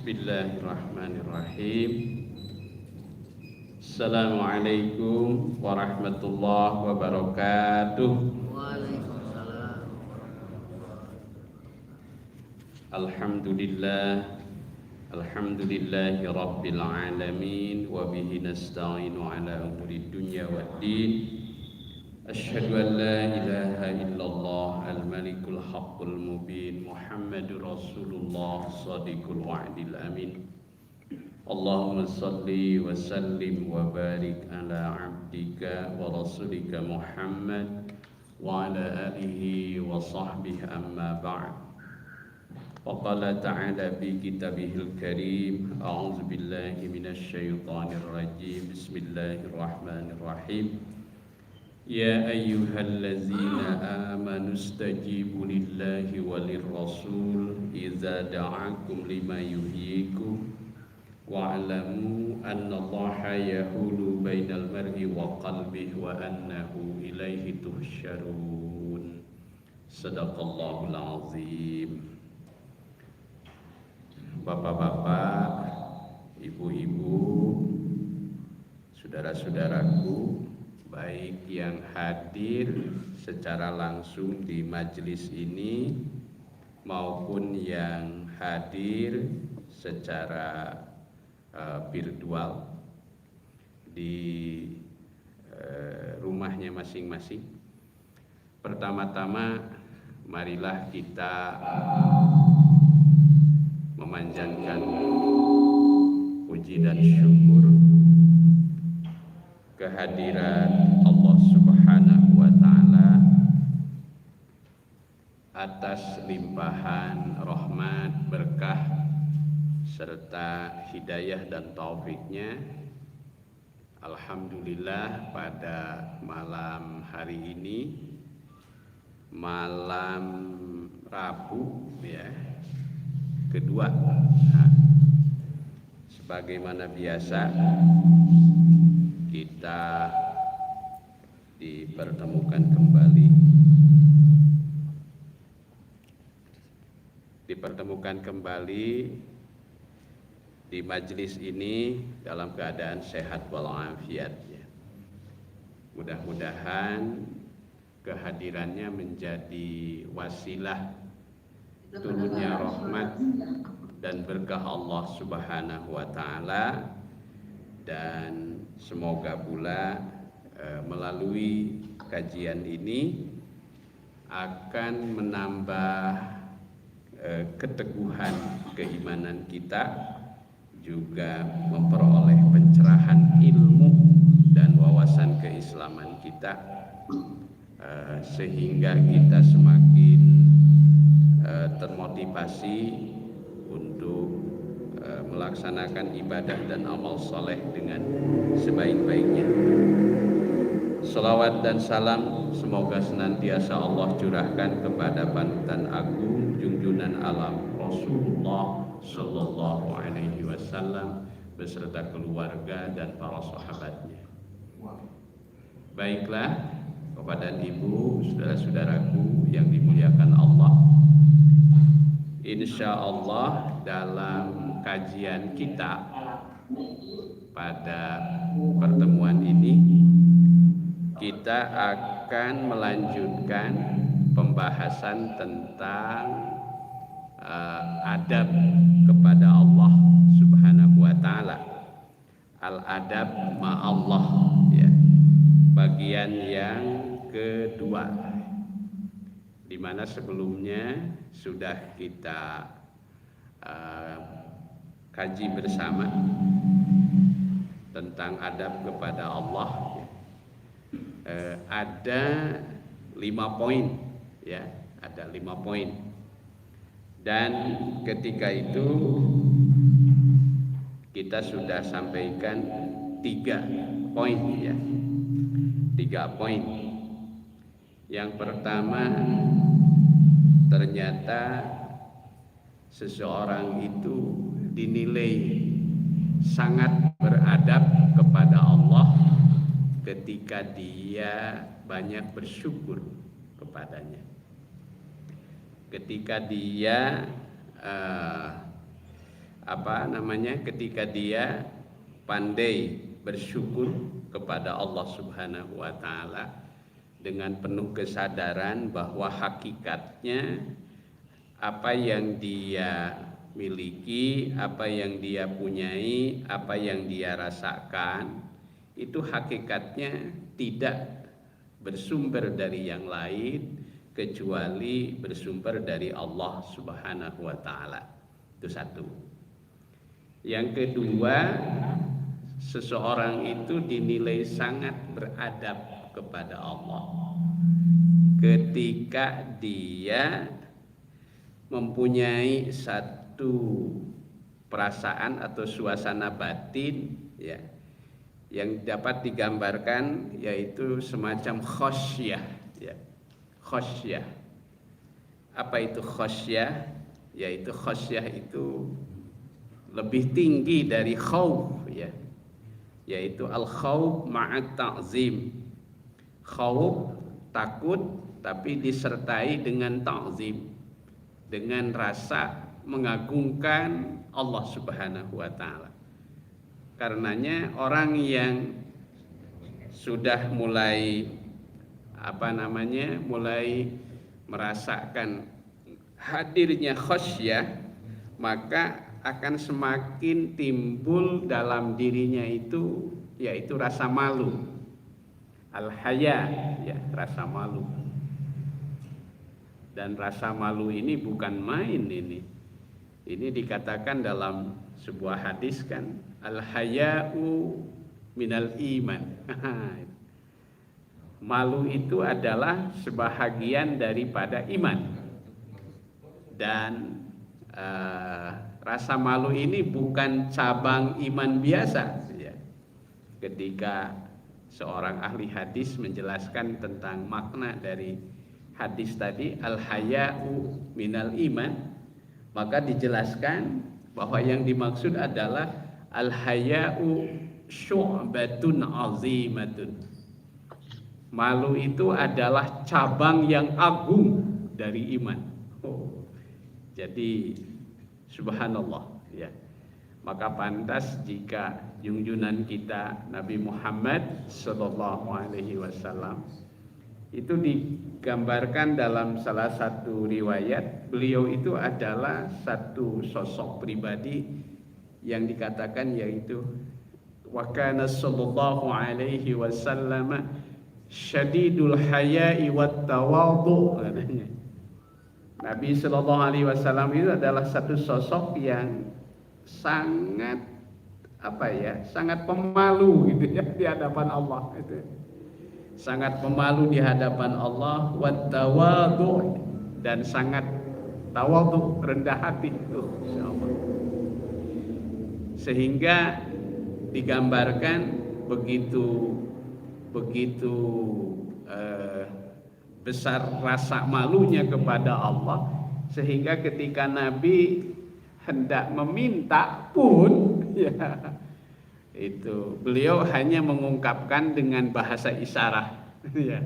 Bismillahirrahmanirrahim. Assalamualaikum warahmatullahi wabarakatuh. Waalaikumsalam. Alhamdulillah. Alhamdulillahi rabbil alamin. Wa bihi nasta'inu ala umuri dunya waddin. Asyhadu an la ilaha illallah al-malikul haqqul mubin. Muhammadur Rasulullah shadiqul wa'dil amin. Allahumma salli wa sallim wa barik ala abdika wa rasulika Muhammad wa ala alihi wa sahbihi amma ba'd. Wa qala ta'ala fi kitabihil karim, a'udzu billahi minasy syaithanir rajim. Bismillahirrahmanirrahim. Ya ayyuhallazina amanu istajibu lillahi walir rasul idza da'akum lima yuhyikum wa'lamu annallaha yahulu bainal mar'i wa qalbihi wa annahu ilaihi tuhsyarun. Sadaqallahul azim. Bapak-bapak, ibu-ibu, saudara-saudaraku, baik yang hadir secara langsung di majelis ini maupun yang hadir secara virtual di rumahnya masing-masing. Pertama-tama marilah kita memanjatkan puji dan syukur kehadiran Allah Subhanahu wa taala atas limpahan rahmat, berkah serta hidayah dan taufiknya. Alhamdulillah pada malam hari ini, malam Rabu ya, kedua, sebagaimana biasa kita dipertemukan kembali di majelis ini dalam keadaan sehat walafiat ya. Mudah-mudahan kehadirannya menjadi wasilah turunnya rahmat dan berkah Allah Subhanahu wa taala, dan semoga pula melalui kajian ini akan menambah keteguhan keimanan kita, juga memperoleh pencerahan ilmu dan wawasan keislaman kita, sehingga kita semakin termotivasi untuk melaksanakan ibadah dan amal soleh dengan sebaik-baiknya. Salawat dan salam semoga senantiasa Allah curahkan kepada panutan agung junjungan alam Rasulullah Sallallahu Alaihi Wasallam beserta keluarga dan para sahabatnya. Baiklah, Bapak dan Ibu, saudara-saudaraku yang dimuliakan Allah, insya Allah dalam kajian kita pada pertemuan ini kita akan melanjutkan pembahasan tentang adab kepada Allah Subhanahu wa taala. Al-adab ma'allah ya. Bagian yang kedua, di mana sebelumnya sudah kita kaji bersama tentang adab kepada Allah. Ada 5 poin ya, ada 5 poin, dan ketika itu kita sudah sampaikan 3 poin ya, 3 poin. Yang pertama, ternyata seseorang itu dinilai sangat beradab kepada Allah ketika dia banyak bersyukur kepadanya, ketika dia ketika dia pandai bersyukur kepada Allah Subhanahu wa taala dengan penuh kesadaran bahwa hakikatnya apa yang dia miliki, apa yang dia punyai, apa yang dia rasakan itu hakikatnya tidak bersumber dari yang lain kecuali bersumber dari Allah Subhanahu wa taala. Itu satu. Yang kedua, seseorang itu dinilai sangat beradab kepada Allah ketika dia mempunyai satu perasaan atau suasana batin ya yang dapat digambarkan yaitu semacam khosyah ya. Khosyah. Apa itu khosyah? Yaitu khosyah itu lebih tinggi dari khauf ya. Yaitu al-khauf ma'at ta'zim. Khauf takut tapi disertai dengan ta'zim, dengan rasa mengagungkan Allah Subhanahu wa taala. Karenanya orang yang sudah mulai mulai merasakan hadirnya khosyah, maka akan semakin timbul dalam dirinya itu yaitu rasa malu. Al-haya ya, rasa malu. Dan rasa malu ini bukan main ini. Ini dikatakan dalam sebuah hadis kan, al-haya'u minal iman. Malu itu adalah sebahagian daripada iman. Dan rasa malu ini bukan cabang iman biasa ya. Ketika seorang ahli hadis menjelaskan tentang makna dari hadis tadi al-haya'u minal iman, maka dijelaskan bahwa yang dimaksud adalah al-haya'u syu'batun azimatun. Malu itu adalah cabang yang agung dari iman. Jadi subhanallah ya. Maka pantas jika junjungan kita Nabi Muhammad sallallahu alaihi wasallam itu digambarkan dalam salah satu riwayat, beliau itu adalah satu sosok pribadi yang dikatakan yaitu wa kana sallallahu alaihi wasallam syadidul haya'i wat tawadhu. Nabi sallallahu alaihi wasallam itu adalah satu sosok yang sangat sangat pemalu gitu ya di hadapan Allah itu. Sangat pemalu di hadapan Allah, wat tawadhu, dan sangat tawadhu, rendah hati itu insyaallah. Sehingga digambarkan begitu besar rasa malunya kepada Allah sehingga ketika Nabi hendak meminta pun ya itu beliau hanya mengungkapkan dengan bahasa isyarat ya.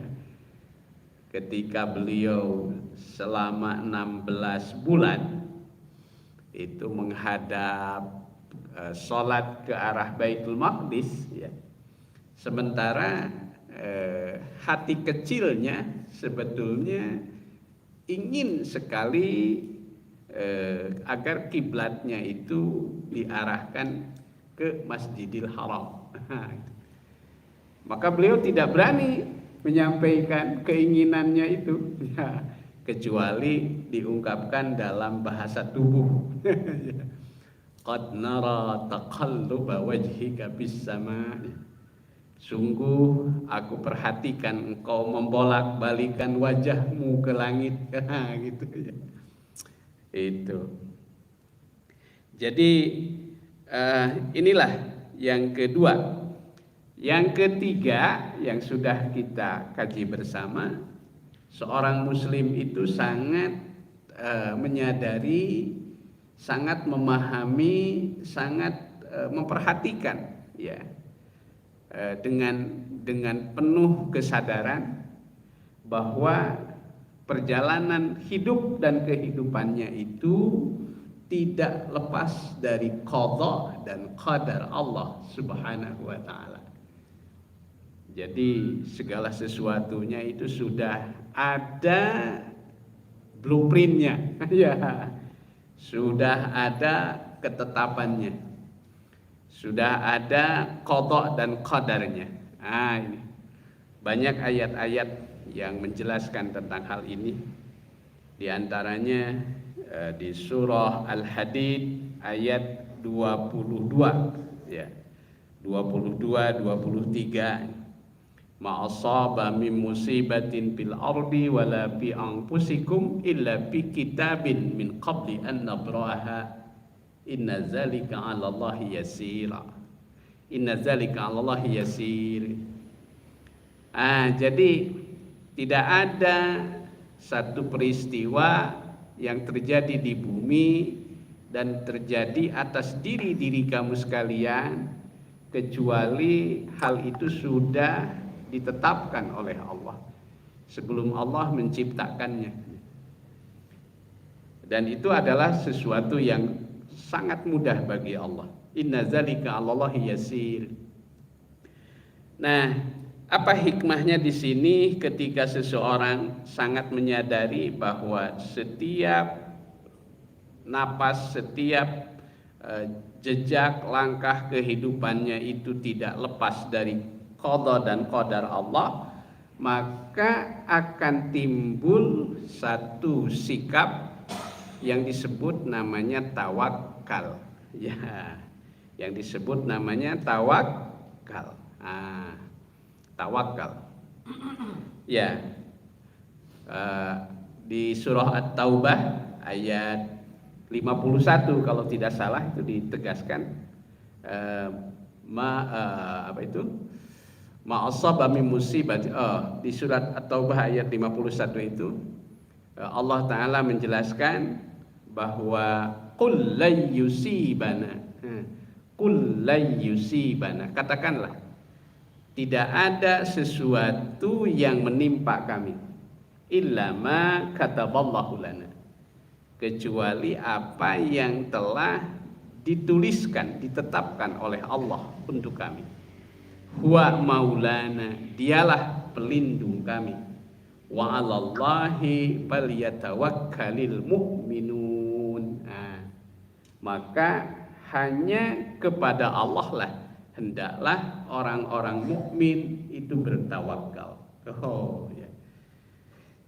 Ketika beliau selama 16 bulan itu menghadap sholat ke arah Baitul Maqdis ya. Sementara hati kecilnya sebetulnya ingin sekali agar kiblatnya itu diarahkan ke Masjidil Haram. Maka beliau tidak berani menyampaikan keinginannya itu ya, kecuali diungkapkan dalam bahasa tubuh. Qad nara taqalluba wajhika bis sama. Sungguh aku perhatikan engkau membolak-balikan wajahmu ke langit. Gitu ya. Itu. Jadi inilah yang kedua. Yang ketiga yang sudah kita kaji bersama, seorang muslim itu sangat menyadari, sangat memahami, sangat memperhatikan ya, dengan penuh kesadaran bahwa perjalanan hidup dan kehidupannya itu tidak lepas dari qada dan qadar Allah Subhanahu wa taala. Jadi segala sesuatunya itu sudah ada blueprintnya, ya, sudah ada ketetapannya, sudah ada qada dan qadarnya. Ini banyak ayat-ayat yang menjelaskan tentang hal ini. Di antaranya di surah Al-Hadid ayat 22, ya, 22, 23. Ma asaba min musibatin fil ardi wala fi anfusikum illa fi kitabin min qabli an nabraha inna zalika 'ala Allahi yasir. Inna zalika 'ala Allahi yasir. Jadi tidak ada satu peristiwa yang terjadi di bumi dan terjadi atas diri kamu sekalian kecuali hal itu sudah ditetapkan oleh Allah sebelum Allah menciptakannya. Dan itu adalah sesuatu yang sangat mudah bagi Allah. Inna zalika 'alallahi yasir. Nah, apa hikmahnya di sini ketika seseorang sangat menyadari bahwa setiap napas, setiap jejak langkah kehidupannya itu tidak lepas dari qada dan qadar Allah, maka akan timbul satu sikap yang disebut namanya tawakal. Ya, yang disebut namanya tawakal. Tawakal. Ya, di surah At-Taubah ayat 51 kalau tidak salah itu ditegaskan ma asaba min musibah. Di surat At-Taubah ayat 51 itu Allah Ta'ala menjelaskan bahwa qul lan yusibana, katakanlah tidak ada sesuatu yang menimpa kami illa ma kataballahu lana, kecuali apa yang telah dituliskan, ditetapkan oleh Allah untuk kami. Huwa maulana, dialah pelindung kami. Wa 'alallahi falyatawakkalul mu'minun. Maka hanya kepada Allah lah hendaklah orang-orang mukmin itu bertawakal. Ya.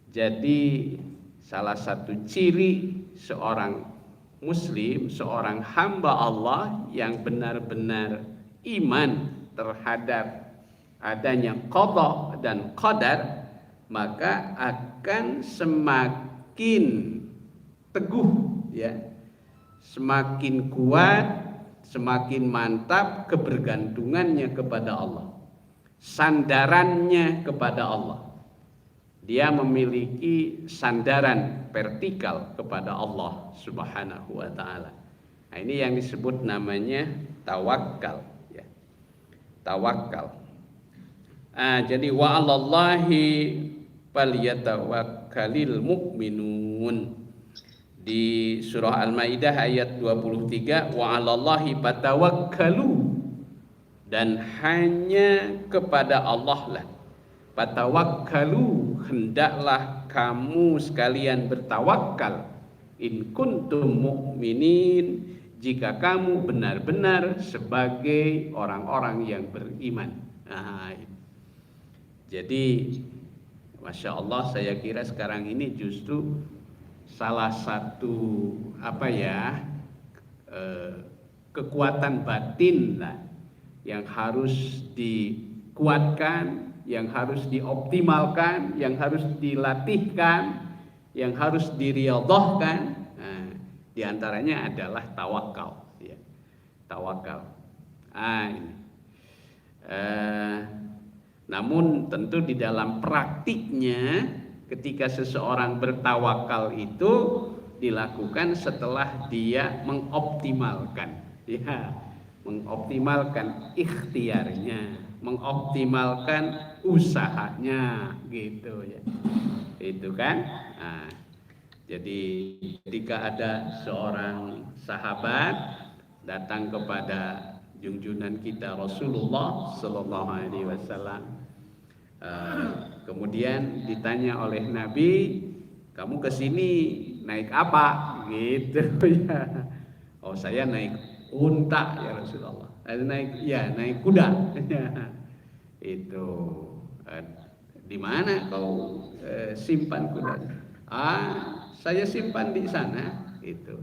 Jadi salah satu ciri seorang muslim, seorang hamba Allah yang benar-benar iman terhadap adanya qada dan qadar, maka akan semakin teguh, ya, semakin kuat, semakin mantap kebergantungannya kepada Allah, sandarannya kepada Allah. Dia memiliki sandaran vertikal kepada Allah Subhanahu wa taala. Nah, ini yang disebut namanya tawakal, ya. Tawakal. Jadi wa 'alallahi falyatawakkalul mu'minun. Di surah Al-Maidah ayat 23, wa 'alallahi fatawakkalu, dan hanya kepada Allah lah fatawakkalu, hendaklah kamu sekalian bertawakal, in kuntum mu'minin, jika kamu benar-benar sebagai orang-orang yang beriman. Jadi Masya Allah, saya kira sekarang ini justru salah satu kekuatan batin lah yang harus dikuatkan, yang harus dioptimalkan, yang harus dilatihkan, yang harus diriyadhahkan. Di antaranya adalah tawakal, ya. Tawakal. Ini. Namun tentu di dalam praktiknya ketika seseorang bertawakal itu dilakukan setelah dia mengoptimalkan, ya, mengoptimalkan ikhtiarnya, mengoptimalkan usahanya, gitu ya. Itu kan. Jadi ketika ada seorang sahabat datang kepada junjungan kita Rasulullah Sallallahu Alaihi Wasallam, kemudian ditanya oleh Nabi, kamu kesini naik apa? Gitu ya. Oh, saya naik unta ya Rasulullah. Naik kuda. Itu di mana kau simpan kudanya? Saya simpan di sana. Itu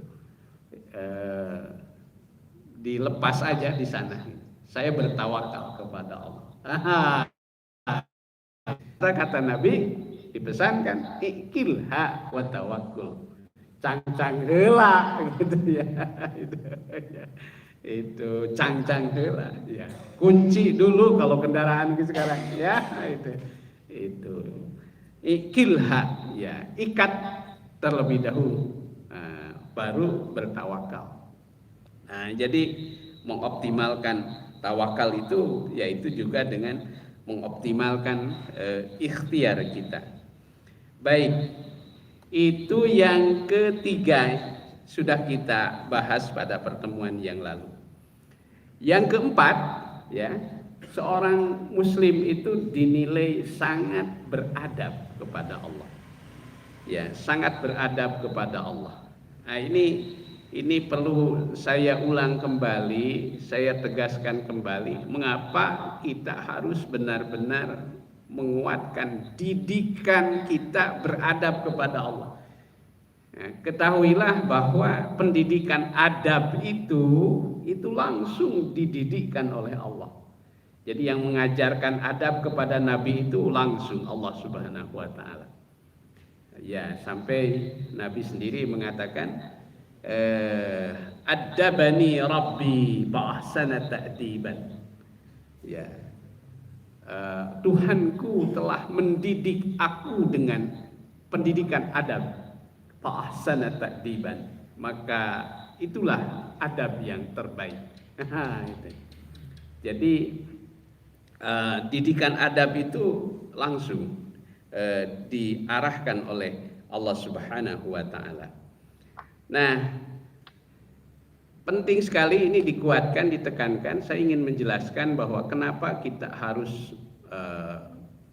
dilepas aja di sana. Saya bertawakal kepada Allah. Kata Nabi, dipesankan ikilha wa tawakkul. Cang-cang heula gitu ya. Itu cang-cang heula ya. Kunci dulu kalau kendaraan sekarang ya, itu ikilha ya, ikat terlebih dahulu, baru bertawakal. Jadi mengoptimalkan tawakal itu yaitu juga dengan mengoptimalkan ikhtiar kita. Baik, itu yang ketiga sudah kita bahas pada pertemuan yang lalu. Yang keempat, ya, seorang muslim itu dinilai sangat beradab kepada Allah. Ya, sangat beradab kepada Allah. Nah, ini perlu saya ulang kembali, saya tegaskan kembali, mengapa kita harus benar-benar menguatkan didikan kita beradab kepada Allah. Nah, ketahuilah bahwa pendidikan adab itu langsung dididikkan oleh Allah. Jadi yang mengajarkan adab kepada Nabi itu langsung Allah Subhanahu wa Ta'ala. Ya, sampai Nabi sendiri mengatakan, Adabani Rabbi ba'ahsana ta'diban. Ya, Tuhanku telah mendidik aku dengan pendidikan adab, ba'ahsana ta'diban. Maka itulah adab yang terbaik. Jadi didikan adab itu langsung diarahkan oleh Allah Subhanahu wa Ta'ala. Nah, penting sekali ini dikuatkan, ditekankan. Saya ingin menjelaskan bahwa kenapa kita harus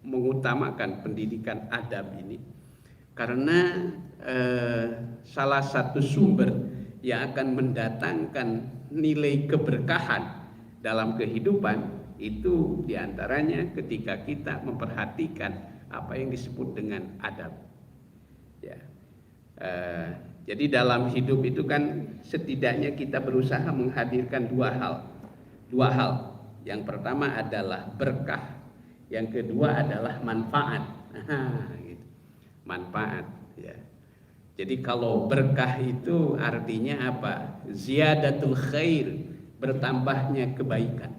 mengutamakan pendidikan adab ini. Karena salah satu sumber yang akan mendatangkan nilai keberkahan dalam kehidupan itu diantaranya ketika kita memperhatikan apa yang disebut dengan adab. Ya. Jadi dalam hidup itu kan setidaknya kita berusaha menghadirkan dua hal. Yang pertama adalah berkah, yang kedua adalah manfaat. Gitu. Manfaat. Ya. Jadi kalau berkah itu artinya apa? Ziyadatul khair, bertambahnya kebaikan,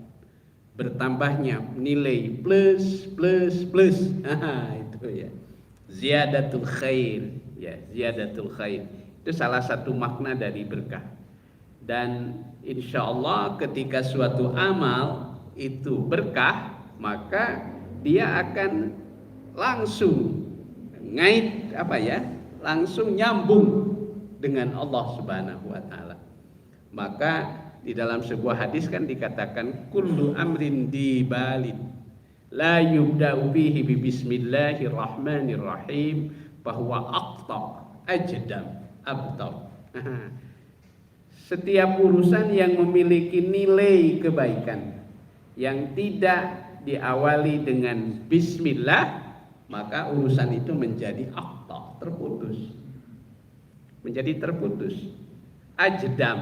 bertambahnya nilai plus. Itu ya. Ziyadatul khair, ya, ziyadatul khair. Itu salah satu makna dari berkah. Dan insya Allah ketika suatu amal itu berkah, maka dia akan langsung langsung nyambung dengan Allah Subhanahu wa Ta'ala. Maka di dalam sebuah hadis kan dikatakan kullu amrin dibalin la yubda'u bihi bi bismillahirrahmanirrahim bahwa aqta ajdam abtar. Setiap urusan yang memiliki nilai kebaikan yang tidak diawali dengan bismillah, maka urusan itu menjadi aqta, terputus. Menjadi terputus. Ajdam,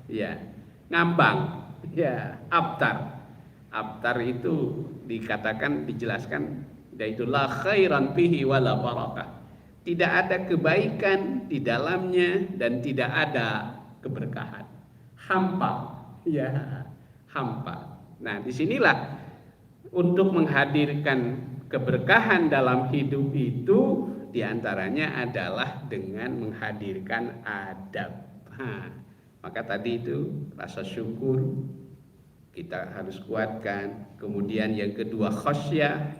ya, ngambang, ya, abtar. Abtar itu dijelaskan yaitu la khairan fihi wala barakah. Tidak ada kebaikan di dalamnya dan tidak ada keberkahan. Hampa, ya, hampa. Nah, disinilah untuk menghadirkan keberkahan dalam hidup itu diantaranya adalah dengan menghadirkan adab. Maka tadi itu rasa syukur kita harus kuatkan. Kemudian yang kedua khasyah,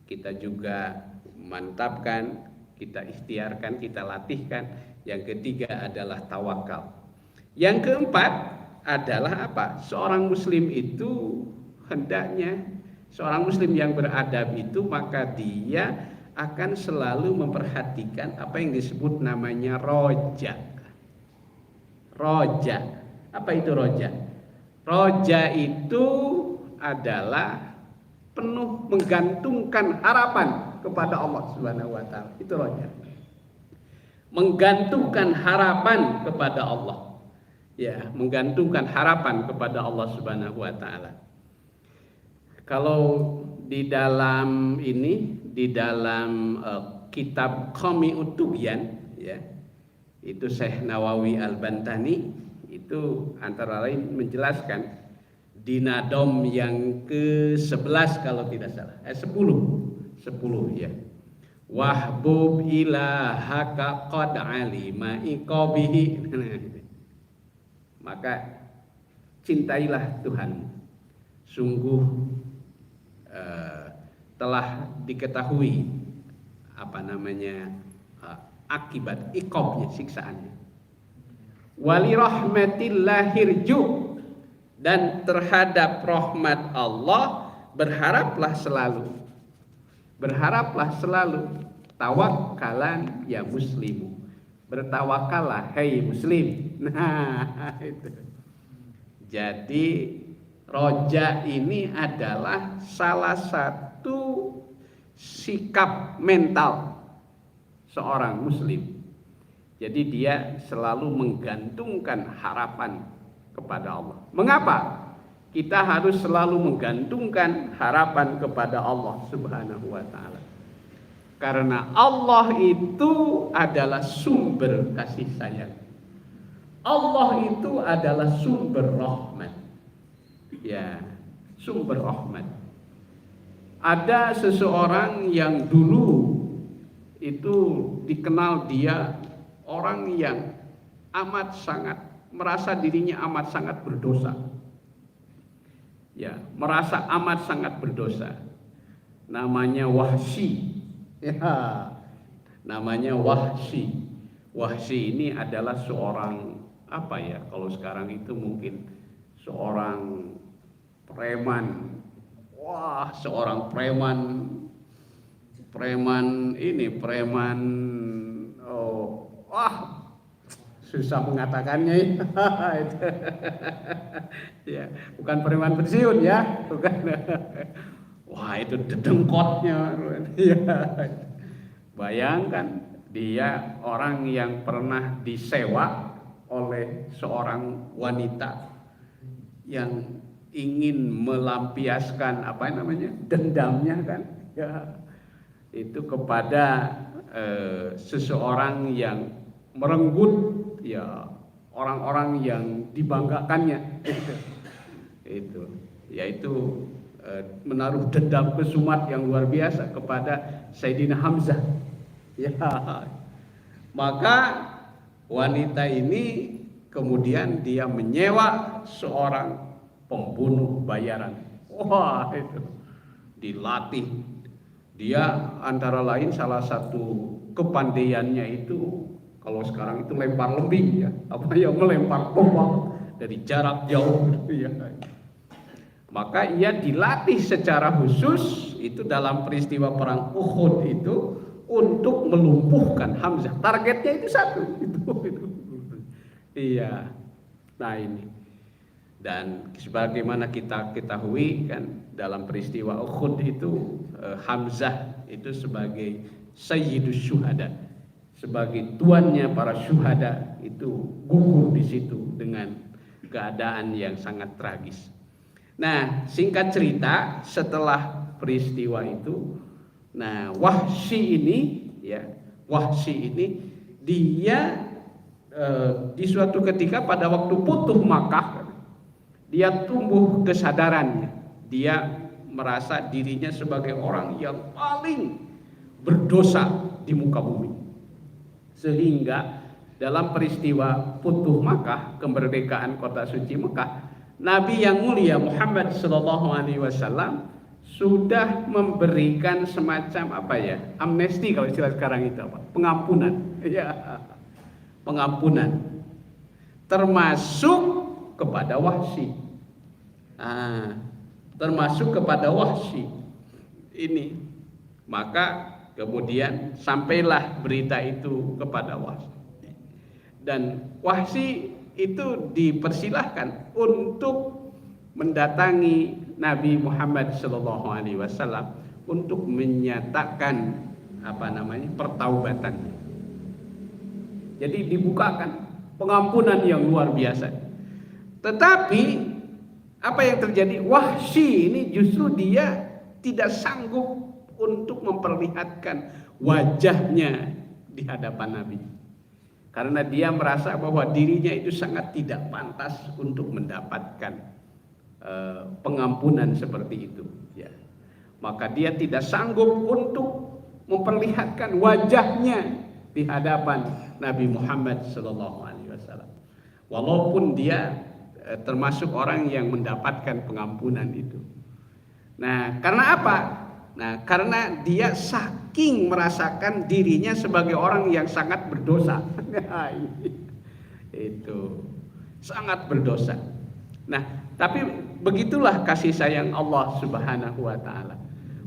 kita juga mantapkan, kita ikhtiarkan, kita latihkan. Yang ketiga adalah tawakal. Yang keempat adalah apa? Seorang muslim itu hendaknya, seorang muslim yang beradab itu, maka dia akan selalu memperhatikan apa yang disebut namanya roja. Roja. Apa itu roja? Roja itu adalah penuh menggantungkan harapan kepada Allah Subhanahu wa taala. Itu roja. Menggantungkan harapan kepada Allah. Ya, menggantungkan harapan kepada Allah Subhanahu wa taala. Kalau di dalam kitab Qami'ut Tughyan, ya, itu Syekh Nawawi Al-Bantani itu antara lain menjelaskan di nadom yang ke-11 kalau tidak salah, 10 ya. Wahbub ilahaka qad alima iqabihi. Maka cintailah Tuhan. Sungguh telah diketahui akibat iqabnya, siksaannya. Wali rahmatillahirju, dan terhadap rahmat Allah berharaplah selalu. Tawakkalan ya muslimu. Bertawakallah hai muslim. Nah, itu. Jadi roja ini adalah salah satu sikap mental seorang muslim. Jadi dia selalu menggantungkan harapan kepada Allah. Mengapa? Kita harus selalu menggantungkan harapan kepada Allah Subhanahu wa taala. Karena Allah itu adalah sumber kasih sayang. Allah itu adalah sumber rahmat. Ya, sumber rahmat. Ada seseorang yang dulu itu dikenal dia orang yang amat sangat merasa dirinya amat sangat berdosa. Ya, merasa amat sangat berdosa. Namanya Wahsy. Ya, namanya Wahsy. Wahsy ini adalah seorang kalau sekarang itu mungkin seorang preman. Wah, seorang preman susah mengatakannya. Ya, bukan preman pensiun ya, bukan. Wah, itu dedengkotnya. Ya. Bayangkan dia orang yang pernah disewa oleh seorang wanita yang ingin melampiaskan dendamnya kan, ya, itu kepada seseorang yang merenggut, ya, orang-orang yang dibanggakannya. Itu yaitu menaruh dendam kesumat yang luar biasa kepada Sayyidina Hamzah. Ya, maka wanita ini kemudian dia menyewa seorang pembunuh bayaran. Wah, itu dilatih. Dia antara lain salah satu kepandaiannya itu kalau sekarang itu lempar lembing, ya, melempar tombak dari jarak jauh, ya. Maka ia dilatih secara khusus itu dalam peristiwa perang Uhud itu untuk melumpuhkan Hamzah. Targetnya itu satu, itu. Iya. Nah, ini. Dan sebagaimana kita ketahui kan dalam peristiwa Uhud itu Hamzah itu sebagai sayyidus syuhada, sebagai tuannya para syuhada, itu gugur di situ dengan keadaan yang sangat tragis. Nah, singkat cerita, setelah peristiwa itu, nah Wahsy ini dia di suatu ketika pada waktu Futuh Makkah, dia tumbuh kesadarannya. Dia merasa dirinya sebagai orang yang paling berdosa di muka bumi. Sehingga dalam peristiwa Futuh Makkah, kemerdekaan kota suci Mekah, Nabi yang mulia Muhammad SAW sudah memberikan semacam amnesti, kalau istilah sekarang itu pengampunan. Ya. pengampunan, termasuk kepada Wahsy. Termasuk kepada Wahsy ini. Maka kemudian sampailah berita itu kepada Wahsy. Dan Wahsy itu dipersilahkan untuk mendatangi Nabi Muhammad SAW untuk menyatakan pertaubatannya. Jadi dibukakan pengampunan yang luar biasa. Tetapi apa yang terjadi? Wahsy ini justru dia tidak sanggup untuk memperlihatkan wajahnya di hadapan Nabi. Karena dia merasa bahwa dirinya itu sangat tidak pantas untuk mendapatkan pengampunan seperti itu. Ya. Maka dia tidak sanggup untuk memperlihatkan wajahnya di hadapan Nabi Muhammad SAW. Walaupun dia termasuk orang yang mendapatkan pengampunan itu. Nah, karena apa? Nah, karena dia saking merasakan dirinya sebagai orang yang sangat berdosa. Itu sangat berdosa. Nah, tapi begitulah kasih sayang Allah Subhanahu wa taala.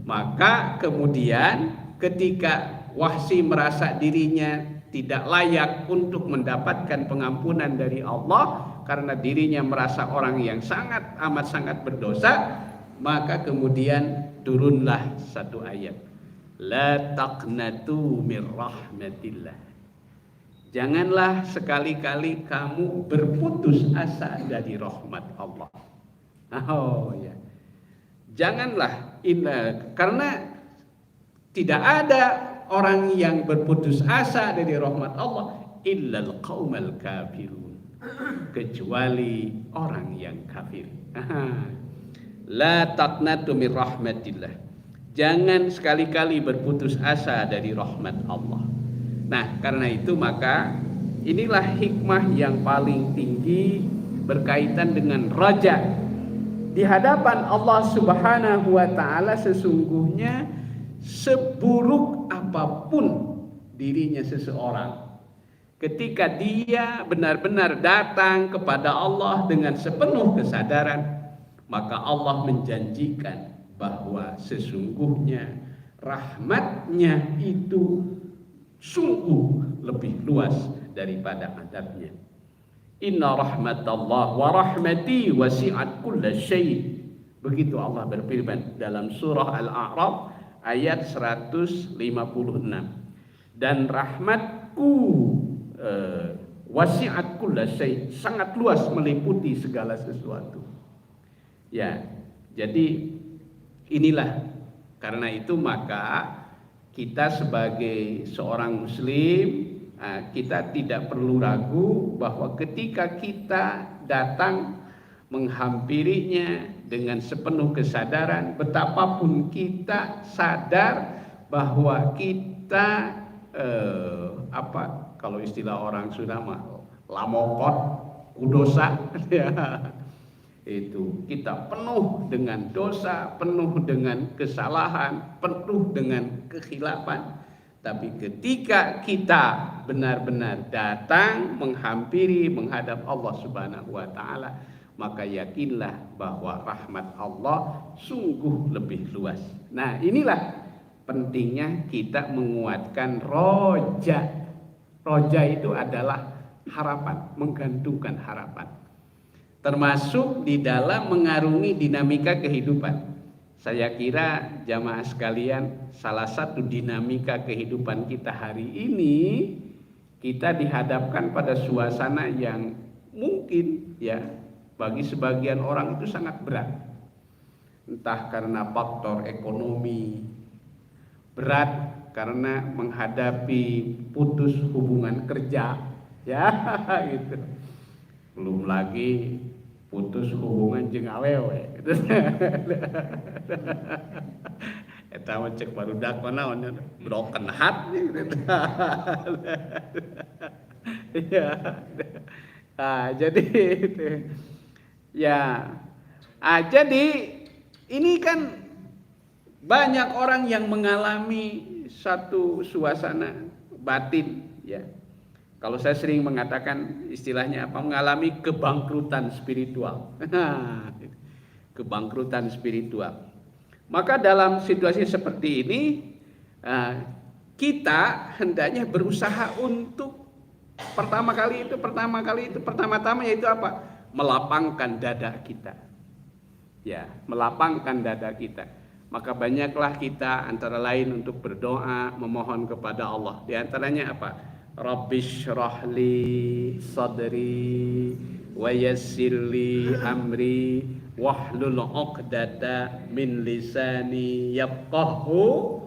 Maka kemudian ketika Wahsy merasa dirinya tidak layak untuk mendapatkan pengampunan dari Allah karena dirinya merasa orang yang amat sangat berdosa, maka kemudian turunlah satu ayat, la taqnatu mir rahmatillah. Janganlah sekali-kali kamu berputus asa dari rahmat Allah. Oh ya. Janganlah, karena tidak ada orang yang berputus asa dari rahmat Allah illal qaumal kafirun, kecuali orang yang kafir. La taqnatu mir rahmatillah. Jangan sekali-kali berputus asa dari rahmat Allah. Nah, karena itu maka inilah hikmah yang paling tinggi berkaitan dengan raja. Di hadapan Allah Subhanahu wa taala sesungguhnya seburuk apapun dirinya seseorang, ketika dia benar-benar datang kepada Allah dengan sepenuh kesadaran, maka Allah menjanjikan bahwa sesungguhnya rahmatnya itu sungguh lebih luas daripada adabnya. Inna rahmatallah wa rahmati wasi'at kulla syai'. Begitu Allah berfirman dalam surah Al-A'raf ayat 156. Dan rahmatku wasi'at kulla syai', sangat luas meliputi segala sesuatu. Ya, jadi inilah, karena itu maka kita sebagai seorang muslim, kita tidak perlu ragu bahwa ketika kita datang menghampirinya dengan sepenuh kesadaran, betapapun kita sadar bahwa kita kalau istilah orang Sunda mah lamokot kudosa ya. Itu kita penuh dengan dosa, penuh dengan kesalahan, penuh dengan kekhilafan. Tapi ketika kita benar-benar datang menghampiri menghadap Allah Subhanahu wa taala, maka yakinlah bahwa rahmat Allah sungguh lebih luas. Nah, inilah pentingnya kita menguatkan roja. Roja itu adalah harapan, menggantungkan harapan. Termasuk di dalam mengarungi dinamika kehidupan. Saya kira jamaah sekalian, salah satu dinamika kehidupan kita hari ini, kita dihadapkan pada suasana yang mungkin ya bagi sebagian orang itu sangat berat. Entah karena faktor ekonomi, berat karena menghadapi putus hubungan kerja, ya gitu. Belum lagi putus hubungan jeung awewe gitu. Eta mah cek barudak naon broken heart gitu. Ya. Jadi itu. Ya. Jadi ini kan banyak orang yang mengalami satu suasana batin ya. Kalau saya sering mengatakan istilahnya apa? Mengalami kebangkrutan spiritual. Kebangkrutan spiritual. Maka dalam situasi seperti ini kita hendaknya berusaha untuk pertama-tama yaitu apa? Melapangkan dada kita. Ya, melapangkan dada kita. Maka banyaklah kita antara lain untuk berdoa, memohon kepada Allah. Di antaranya apa? Rabbishrah li sadri wa yassir li amri wahlul 'uqdata min lisani yafqahu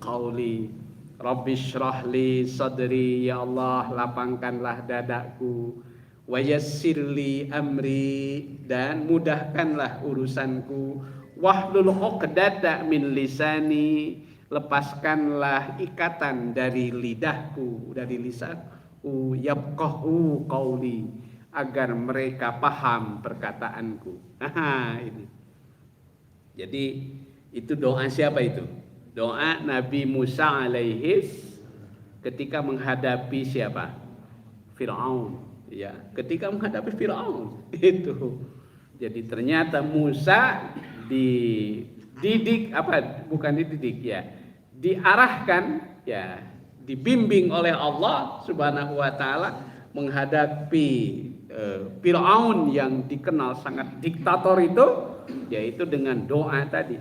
qawli. Rabbishrah li sadri, ya Allah lapangkanlah dadaku, wa yassir li amri, dan mudahkanlah urusanku, wahlul 'uqdata min lisani, lepaskanlah ikatan dari lidahku, dari lisanku, yafqahu qauli, agar mereka paham perkataanku. Ini. Jadi itu doa siapa itu? Doa Nabi Musa alaihi ketika menghadapi siapa? Firaun. Ya, ketika menghadapi Firaun itu. Jadi ternyata Musa diarahkan, ya, dibimbing oleh Allah Subhanahu wa taala menghadapi Firaun yang dikenal sangat diktator itu, yaitu dengan doa tadi.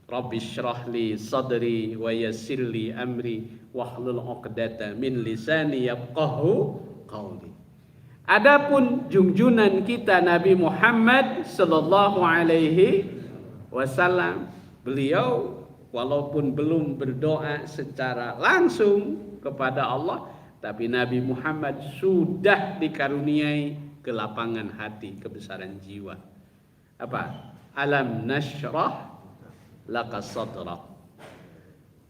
Rabbishrah li sadri wa yassir li amri wahlul 'uqdata min lisani yafqahu qawli. Adapun junjunan kita Nabi Muhammad sallallahu alaihi wasallam, beliau walaupun belum berdoa secara langsung kepada Allah, tapi Nabi Muhammad sudah dikaruniai kelapangan hati, kebesaran jiwa. Apa? Alam nashrah laka sadrak.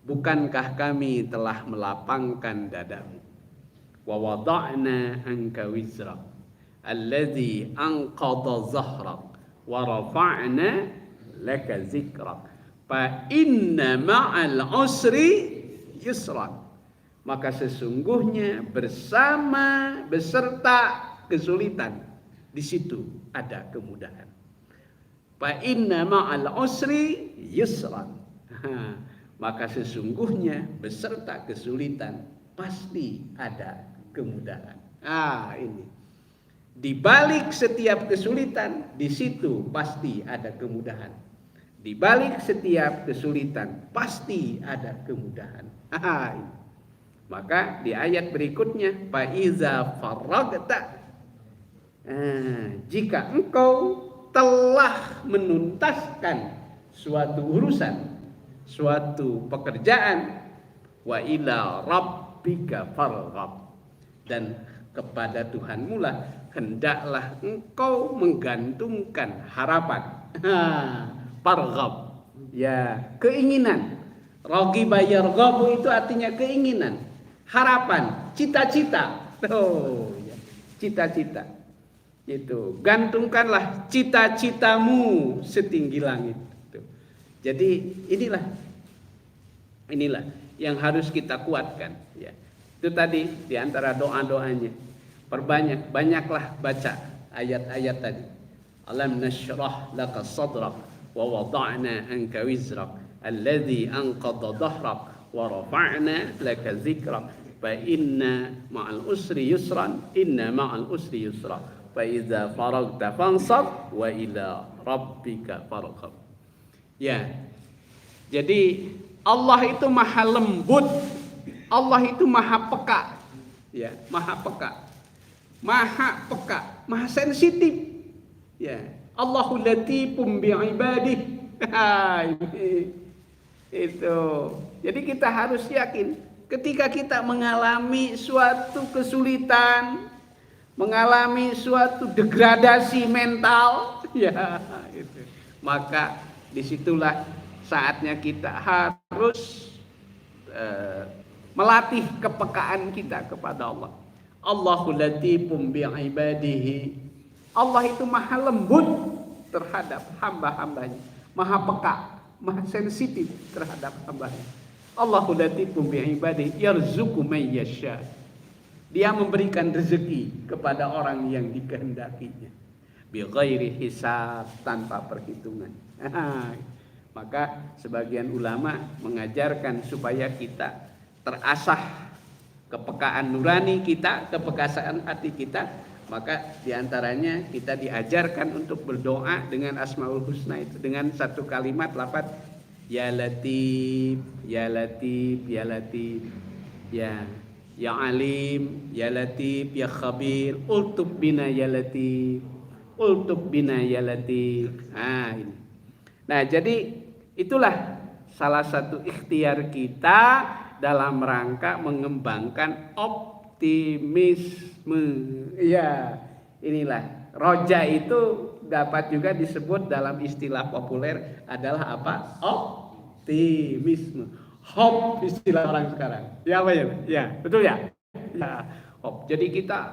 Bukankah kami telah melapangkan dadamu? Wa wada'na anka wizrak alladzi anqadha zahrak wa rafa'na laka zikrak fa inna ma'al usri yusra. Maka sesungguhnya beserta kesulitan, di situ ada kemudahan. Fa inna ma'al usri yusra. Maka sesungguhnya beserta kesulitan pasti ada kemudahan. Ini. Di balik setiap kesulitan, di situ pasti ada kemudahan. Di balik setiap kesulitan pasti ada kemudahan. Ini. Maka di ayat berikutnya, fa iza faragta, jika engkau telah menuntaskan suatu urusan, suatu pekerjaan, wa ila rabbika farghab, dan kepada Tuhanmu lah hendaklah engkau menggantungkan harapan. Farghab, ya, keinginan. Raghiba yarghabu itu artinya keinginan, harapan, cita-cita. Ya, cita-cita. Itu, gantungkanlah cita-citamu setinggi langit. Jadi inilah yang harus kita kuatkan, ya. Itu tadi di antara doa-doanya. Banyaklah baca ayat-ayat tadi. Alam nashrah laka sadrak wa wada'na anka wizrak alladzi anqadha dhahrak wa rafa'na laka zikrak fa inna ma'al usri yusran inna ma'al usri yusra fa idza faragta fansab wa ila rabbika farghab. Ya. Jadi Allah itu maha lembut, Allah itu maha peka, ya, maha peka, maha sensitif, ya. Allahul latifum bi'ibadih. Itu. Jadi kita harus yakin ketika kita mengalami suatu kesulitan, mengalami suatu degradasi mental, ya, itu. Maka disitulah saatnya kita harus melatih kepekaan kita kepada Allah. Allahul latifum bi'ibadihi. Allah itu maha lembut terhadap hamba-hambanya, maha peka, maha sensitif terhadap hambanya. Allahul latifum bi'ibadihi yarzuqu may yasha. Dia memberikan rezeki kepada orang yang dikehendakinya. Bighairi hisab, tanpa perhitungan. Maka sebagian ulama mengajarkan supaya kita terasah kepekaan nurani kita, kepekaan hati kita. Maka diantaranya kita diajarkan untuk berdoa dengan Asmaul Husna itu, dengan satu kalimat lafaz Ya Latif, Ya Latif, Ya Latif, Ya Alim, Ya Latif, Ya Khabir, Ultub bina Ya Latif, Ultub bina Ya Latif. Ini. Nah, jadi itulah salah satu ikhtiar kita dalam rangka mengembangkan optimisme. Ya, inilah roja itu dapat juga disebut dalam istilah populer adalah apa? Optimisme. Hope istilah orang sekarang. Ya apa ya? Ya, betul ya? Ya, hope. Jadi kita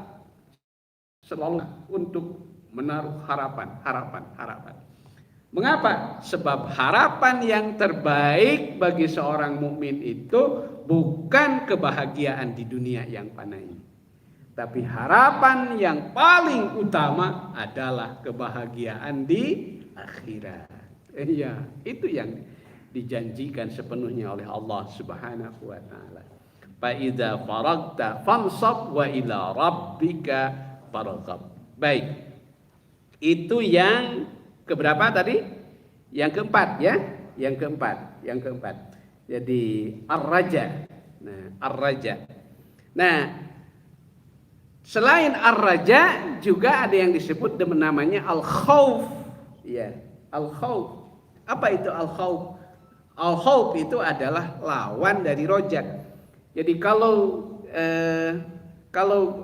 selalu untuk menaruh harapan. Mengapa? Sebab harapan yang terbaik bagi seorang mukmin itu bukan kebahagiaan di dunia yang fana ini, tapi harapan yang paling utama adalah kebahagiaan di akhirat. Iya, itu yang dijanjikan sepenuhnya oleh Allah Subhanahu wa taala. Fa idza faragta fansab wa ila rabbika farghab. Baik. Itu yang keberapa tadi? Yang keempat ya, yang keempat. Jadi ar-raja. Nah, ar-raja. Nah, selain ar-raja juga ada yang disebut namanya al-khauf. Ya, al-khauf. Apa itu al-khauf? Al-khauf itu adalah lawan dari roja. Jadi kalau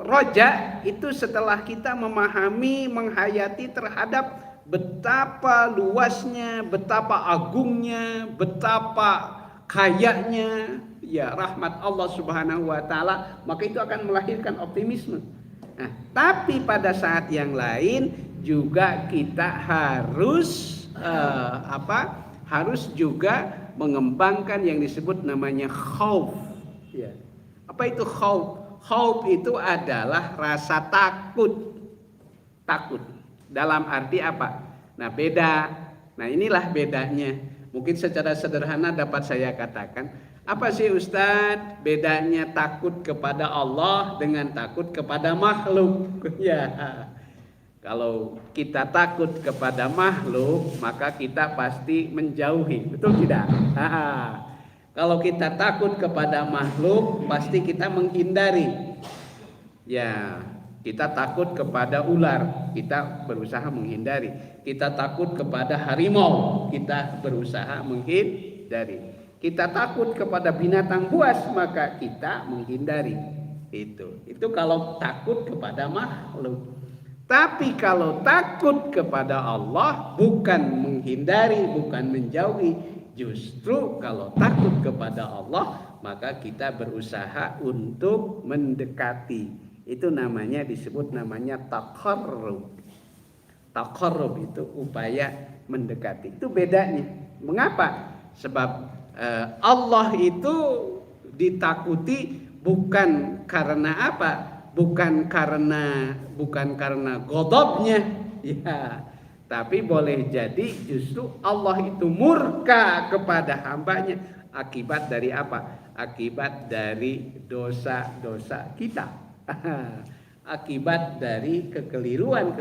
roja itu setelah kita memahami, menghayati terhadap betapa luasnya, betapa agungnya, betapa kayanya ya rahmat Allah Subhanahu wa taala, maka itu akan melahirkan optimisme. Nah, tapi pada saat yang lain juga kita harus harus juga mengembangkan yang disebut namanya khauf. Ya. Apa itu khauf? Khauf itu adalah rasa takut. Takut. Dalam arti apa? Nah, beda. Nah, inilah bedanya. Mungkin secara sederhana dapat saya katakan, apa sih Ustadz bedanya takut kepada Allah dengan takut kepada makhluk? Ya. Kalau kita takut kepada makhluk, maka kita pasti menjauhi. Betul tidak? Kalau kita takut kepada makhluk, pasti kita menghindari. Ya, kita takut kepada ular, kita berusaha menghindari. Kita takut kepada harimau, kita berusaha menghindari. Kita takut kepada binatang buas, maka kita menghindari. Itu kalau takut kepada makhluk. Tapi kalau takut kepada Allah, bukan menghindari, bukan menjauhi. Justru kalau takut kepada Allah, maka kita berusaha untuk mendekati. Itu disebut namanya taqarrub. Taqarrub itu upaya mendekati. Itu bedanya. Mengapa? Sebab Allah itu ditakuti bukan karena apa? Bukan karena ghadabnya, ya. Tapi boleh jadi justru Allah itu murka kepada hambanya akibat dari apa? Akibat dari dosa-dosa kita. Akibat dari kekeliruan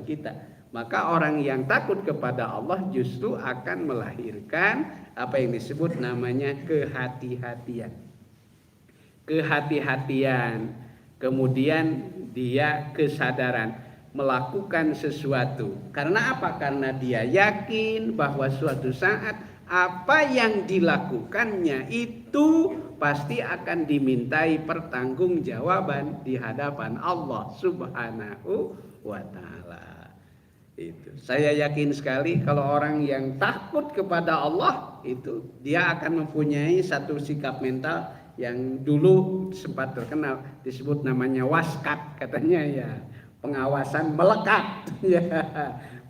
kita. Maka orang yang takut kepada Allah justru akan melahirkan apa yang disebut namanya kehati-hatian. Kehati-hatian. Kemudian dia kesadaran melakukan sesuatu. Karena apa? Karena dia yakin bahwa suatu saat apa yang dilakukannya itu pasti akan dimintai pertanggungjawaban di hadapan Allah Subhanahu wa taala. Itu. Saya yakin sekali kalau orang yang takut kepada Allah itu dia akan mempunyai satu sikap mental yang dulu sempat terkenal, disebut namanya waskat, katanya ya, pengawasan melekat, ya,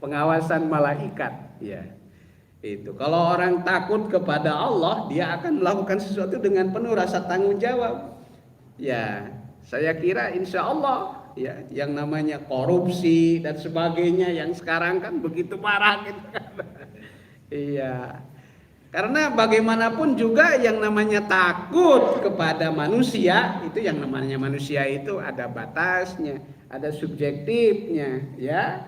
pengawasan malaikat, ya. Itu kalau orang takut kepada Allah, dia akan melakukan sesuatu dengan penuh rasa tanggung jawab. Ya, saya kira insya Allah ya, yang namanya korupsi dan sebagainya yang sekarang kan begitu parah gitu kan. Iya. Karena bagaimanapun juga yang namanya takut kepada manusia, itu yang namanya manusia itu ada batasnya, ada subjektifnya, ya.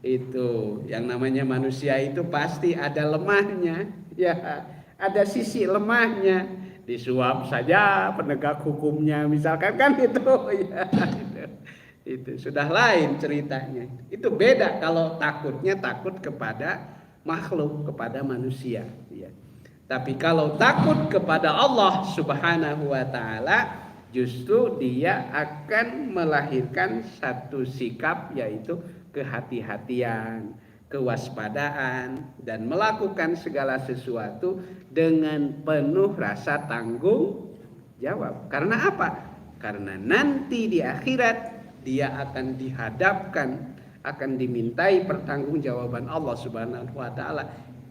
Itu yang namanya manusia itu pasti ada lemahnya, ya. Ada sisi lemahnya. Disuap saja penegak hukumnya misalkan kan itu, ya. Itu sudah lain ceritanya. Itu beda kalau takutnya takut kepada makhluk, kepada manusia, ya. Tapi kalau takut kepada Allah Subhanahu wa taala, justru dia akan melahirkan satu sikap, yaitu kehati-hatian, kewaspadaan, dan melakukan segala sesuatu dengan penuh rasa tanggung jawab. Karena apa? Karena nanti di akhirat dia akan dihadapkan, akan dimintai pertanggungjawaban Allah Subhanahu wa taala.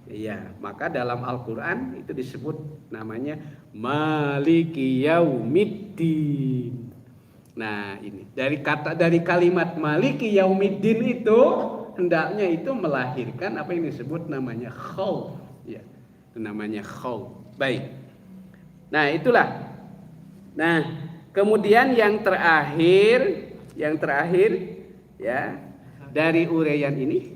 Ya, maka dalam Al-Qur'an itu disebut namanya Maliki Yaumiddin. Nah, ini dari kalimat Maliki Yaumiddin itu hendaknya itu melahirkan apa yang disebut namanya khauf, ya. Itu namanya khauf. Baik. Nah, itulah. Nah, kemudian yang terakhir ya, dari uraian ini.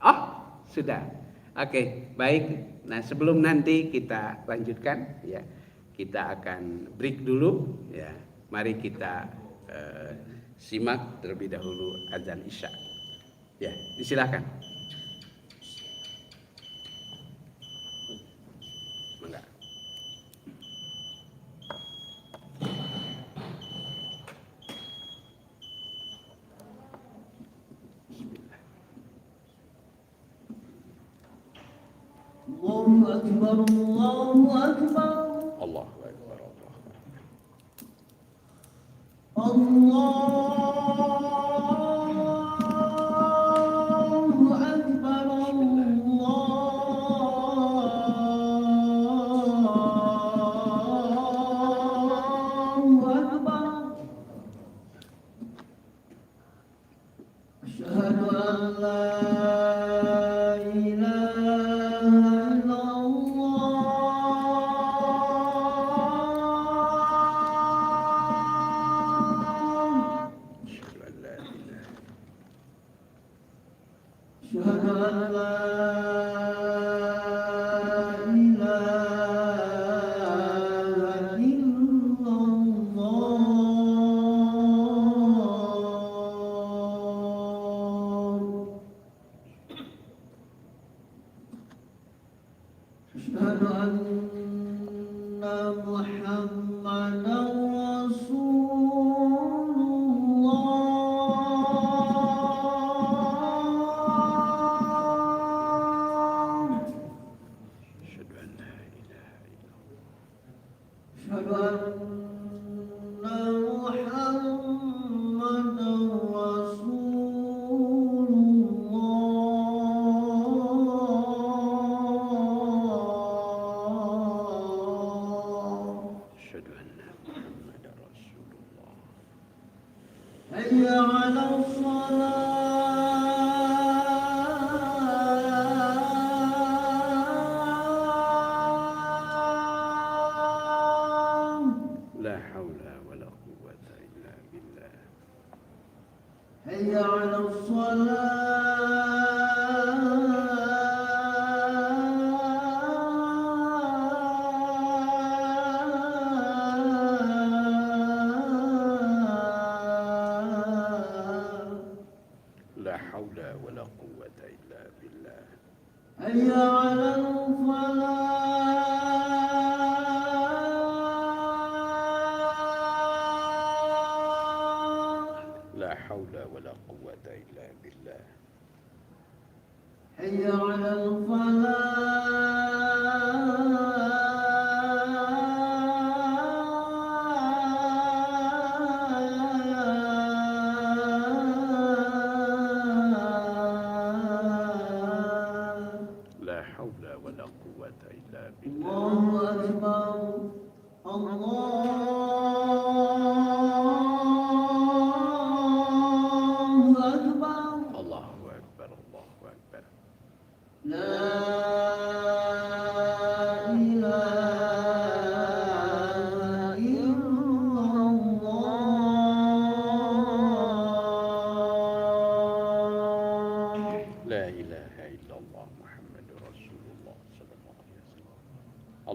Oh, sudah. Oke, baik. Nah, sebelum nanti kita lanjutkan, ya, kita akan break dulu, ya. Mari kita simak terlebih dahulu azan Isya. Ya, disilakan. Mangga. Allahu Akbar, Allahu Akbar. Allahu Akbar. Allahu Akbar, Allahu Akbar. Asyhadu an la Allahu Akbar. Allah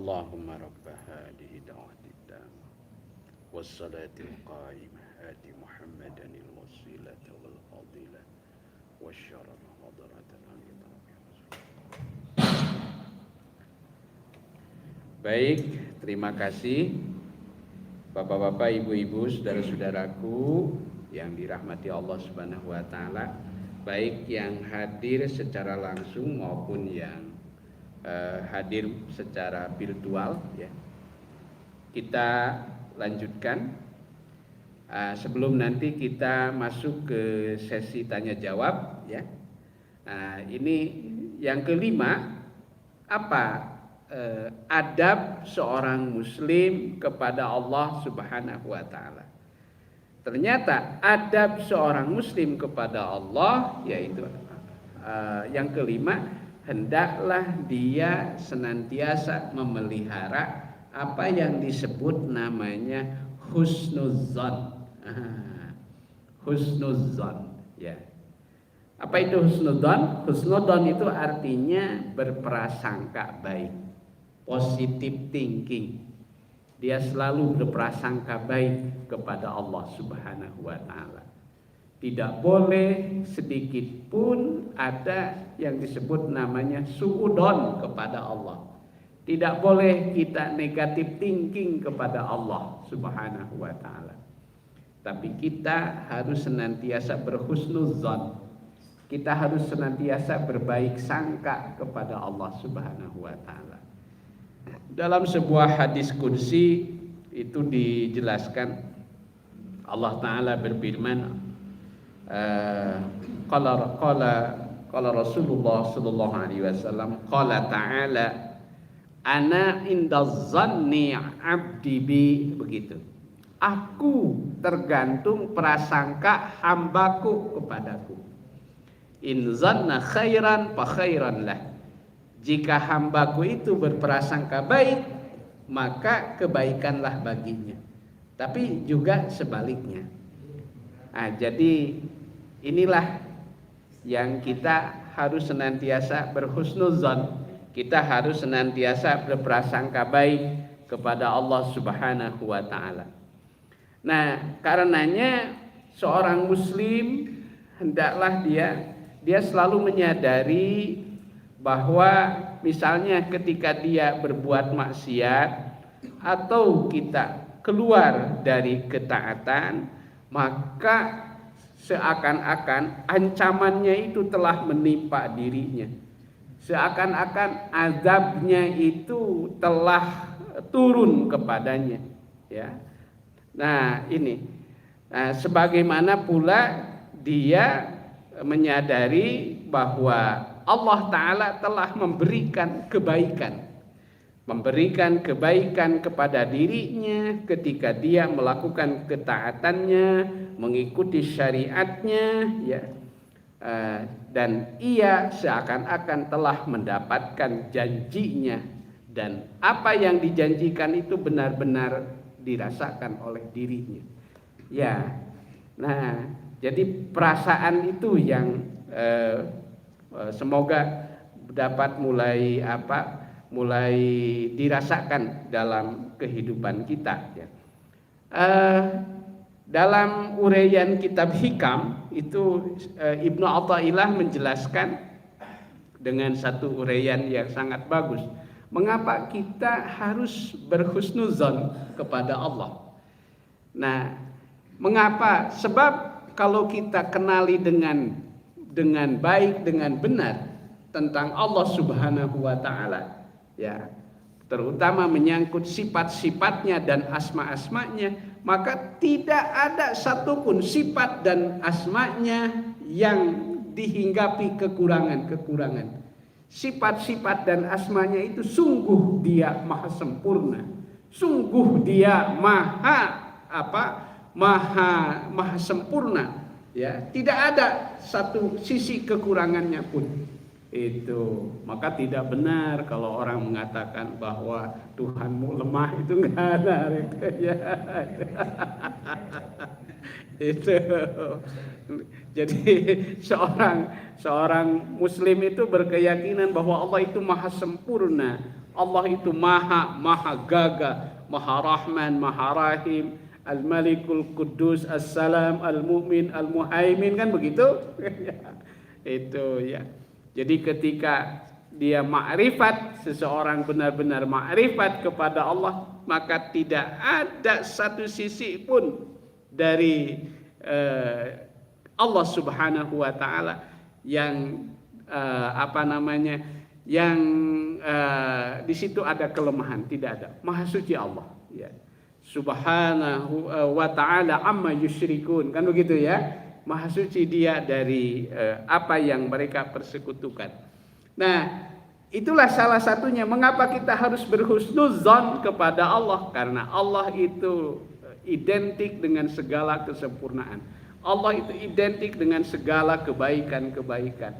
Allahumma rabb hadhihi da'wati tammah wassalatil qa'imah ati Muhammadan al-wasilata wal fadilah wasyaraf hadratan aliyatan. Baik, terima kasih Bapak-bapak, ibu-ibu, saudara-saudaraku yang dirahmati Allah Subhanahu wa taala, baik yang hadir secara langsung maupun yang hadir secara virtual ya. Kita lanjutkan sebelum nanti kita masuk ke sesi tanya jawab ya. Ini yang kelima, apa adab seorang muslim kepada Allah Subhanahu wa taala. Ternyata adab seorang muslim kepada Allah yaitu yang kelima, hendaklah dia senantiasa memelihara apa yang disebut namanya husnuzan. Husnuzan ya. Apa itu husnuzan? Husnuzan itu artinya berprasangka baik, positive thinking. Dia selalu berprasangka baik kepada Allah Subhanahu wa taala. Tidak boleh sedikit pun ada yang disebut namanya suudon kepada Allah. Tidak boleh kita negatif thinking kepada Allah Subhanahu wa taala. Tapi kita harus senantiasa berhusnuzan. Kita harus senantiasa berbaik sangka kepada Allah Subhanahu wa taala. Dalam sebuah hadis qudsi itu dijelaskan Allah taala berfirman, qala Rasulullah sallallahu alaihi wasallam, qala ta'ala ana indaz zanni 'abdi bi, begitu. Aku tergantung prasangka hambaku kepadaku. In zanna khairan fa khairan lah. Jika hambaku itu berprasangka baik, maka kebaikanlah baginya. Tapi juga sebaliknya. Jadi inilah yang kita harus senantiasa berhusnuzan. Kita harus senantiasa berprasangka baik kepada Allah Subhanahu wa taala. Nah, karenanya seorang muslim hendaklah dia selalu menyadari bahwa misalnya ketika dia berbuat maksiat atau kita keluar dari ketaatan, maka seakan-akan ancamannya itu telah menimpa dirinya. Seakan-akan azabnya itu telah turun kepadanya, ya. Nah, ini sebagaimana pula dia menyadari bahwa Allah Ta'ala telah memberikan kebaikan kepada dirinya ketika dia melakukan ketaatannya, mengikuti syariatnya ya. Dan ia seakan-akan telah mendapatkan janjinya, dan apa yang dijanjikan itu benar-benar dirasakan oleh dirinya ya. Nah, jadi perasaan itu yang semoga dapat mulai dirasakan dalam kehidupan kita ya. Dalam uraian kitab Hikam itu Ibnu Athaillah menjelaskan dengan satu uraian yang sangat bagus mengapa kita harus berhusnuzon kepada Allah. Nah, mengapa? Sebab kalau kita kenali dengan baik, dengan benar tentang Allah Subhanahu wa taala ya, terutama menyangkut sifat-sifatnya dan asma-asmanya, maka tidak ada satupun sifat dan asmanya yang dihinggapi kekurangan-kekurangan. Sifat-sifat dan asmanya itu sungguh dia maha sempurna, sungguh dia maha sempurna ya, tidak ada satu sisi kekurangannya pun. Itu maka tidak benar kalau orang mengatakan bahwa Tuhanmu lemah, itu enggak ada ya. Itu jadi seorang muslim itu berkeyakinan bahwa Allah itu maha sempurna, Allah itu maha gagah, maha rahman, maha rahim, al-malikul quddus, as-salam, al-mu'min, al-muhaimin, kan begitu? Itu ya. Jadi ketika dia ma'rifat, seseorang benar-benar ma'rifat kepada Allah, maka tidak ada satu sisi pun dari Allah Subhanahu wa taala yang yang di situ ada kelemahan, tidak ada. Maha suci Allah, ya. Subhanahu wa ta'ala amma yusyrikun, kan begitu ya. Maha suci dia dari apa yang mereka persekutukan. Nah, itulah salah satunya mengapa kita harus berhusnuzon kepada Allah, karena Allah itu identik dengan segala kesempurnaan. Allah itu identik dengan segala kebaikan-kebaikan.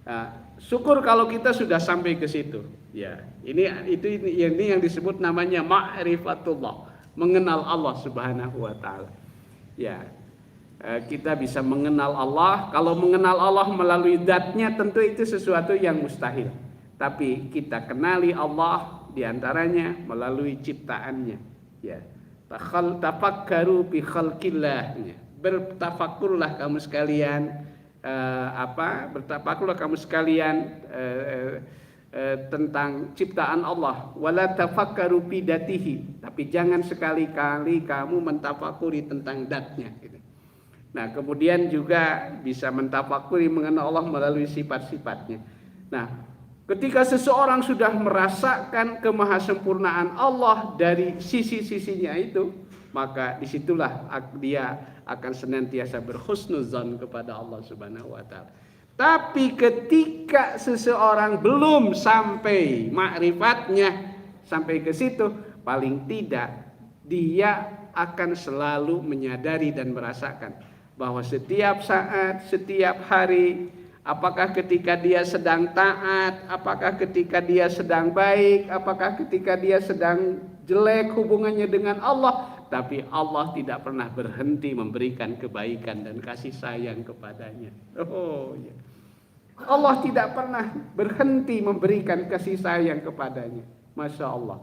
Nah, syukur kalau kita sudah sampai ke situ. Ya, ini yang disebut namanya ma'rifatullah, mengenal Allah Subhanahu wa taala. Ya, kita bisa mengenal Allah. Kalau mengenal Allah melalui zatnya tentu itu sesuatu yang mustahil. Tapi kita kenali Allah diantaranya melalui ciptaannya. Ya, tafakkaru bi khalqillah. Bertafakurlah kamu sekalian. Bertafakurlah kamu sekalian tentang ciptaan Allah. Wala tafakkaru bi datihi. Tapi jangan sekali-kali kamu mentafakuri tentang datnya. Nah, kemudian juga bisa mentafakuri mengenal Allah melalui sifat-sifatnya. Nah, ketika seseorang sudah merasakan kemahasempurnaan Allah dari sisi-sisinya itu, maka disitulah dia akan senantiasa berhusnuzon kepada Allah Subhanahu wa taala. Tapi ketika seseorang belum sampai ma'rifatnya, sampai ke situ, paling tidak dia akan selalu menyadari dan merasakan bahwa setiap saat, setiap hari, apakah ketika dia sedang taat, apakah ketika dia sedang baik, apakah ketika dia sedang jelek hubungannya dengan Allah, tapi Allah tidak pernah berhenti memberikan kebaikan dan kasih sayang kepadanya. Oh ya. Allah tidak pernah berhenti memberikan kasih sayang kepadanya. Masya Allah.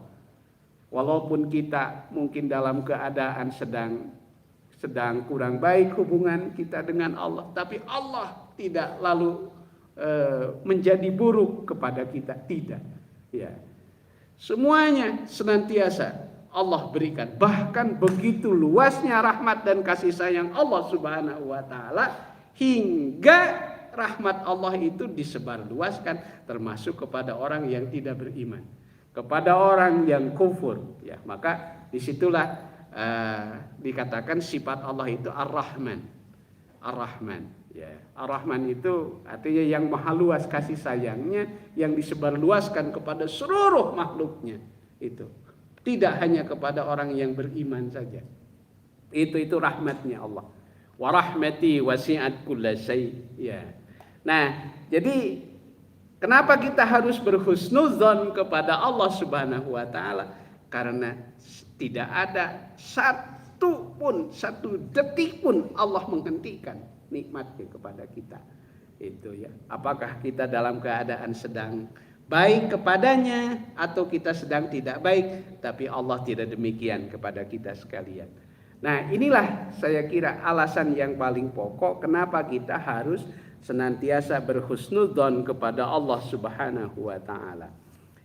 Walaupun kita mungkin dalam keadaan sedang kurang baik hubungan kita dengan Allah, tapi Allah tidak lalu menjadi buruk kepada kita, tidak. Ya. Semuanya senantiasa Allah berikan. Bahkan begitu luasnya rahmat dan kasih sayang Allah Subhanahu wa taala hingga rahmat Allah itu disebarluaskan termasuk kepada orang yang tidak beriman, kepada orang yang kufur. Ya, maka disitulah dikatakan sifat Allah itu Ar-Rahman. Ar-Rahman, ya. Ar-Rahman itu artinya yang maha luas kasih sayangnya, yang disebarluaskan kepada seluruh makhluknya. Itu tidak hanya kepada orang yang beriman saja. Itu rahmatnya Allah. Wa rahmati wasi'at kulla syai'. Ya. Nah, jadi kenapa kita harus berhusnuzon kepada Allah Subhanahu wa taala? Karena tidak ada satu detik pun Allah menghentikan nikmatnya kepada kita. Itu ya. Apakah kita dalam keadaan sedang baik kepadanya atau kita sedang tidak baik, tapi Allah tidak demikian kepada kita sekalian. Nah, inilah saya kira alasan yang paling pokok kenapa kita harus senantiasa berhusnudzon kepada Allah Subhanahu wa taala.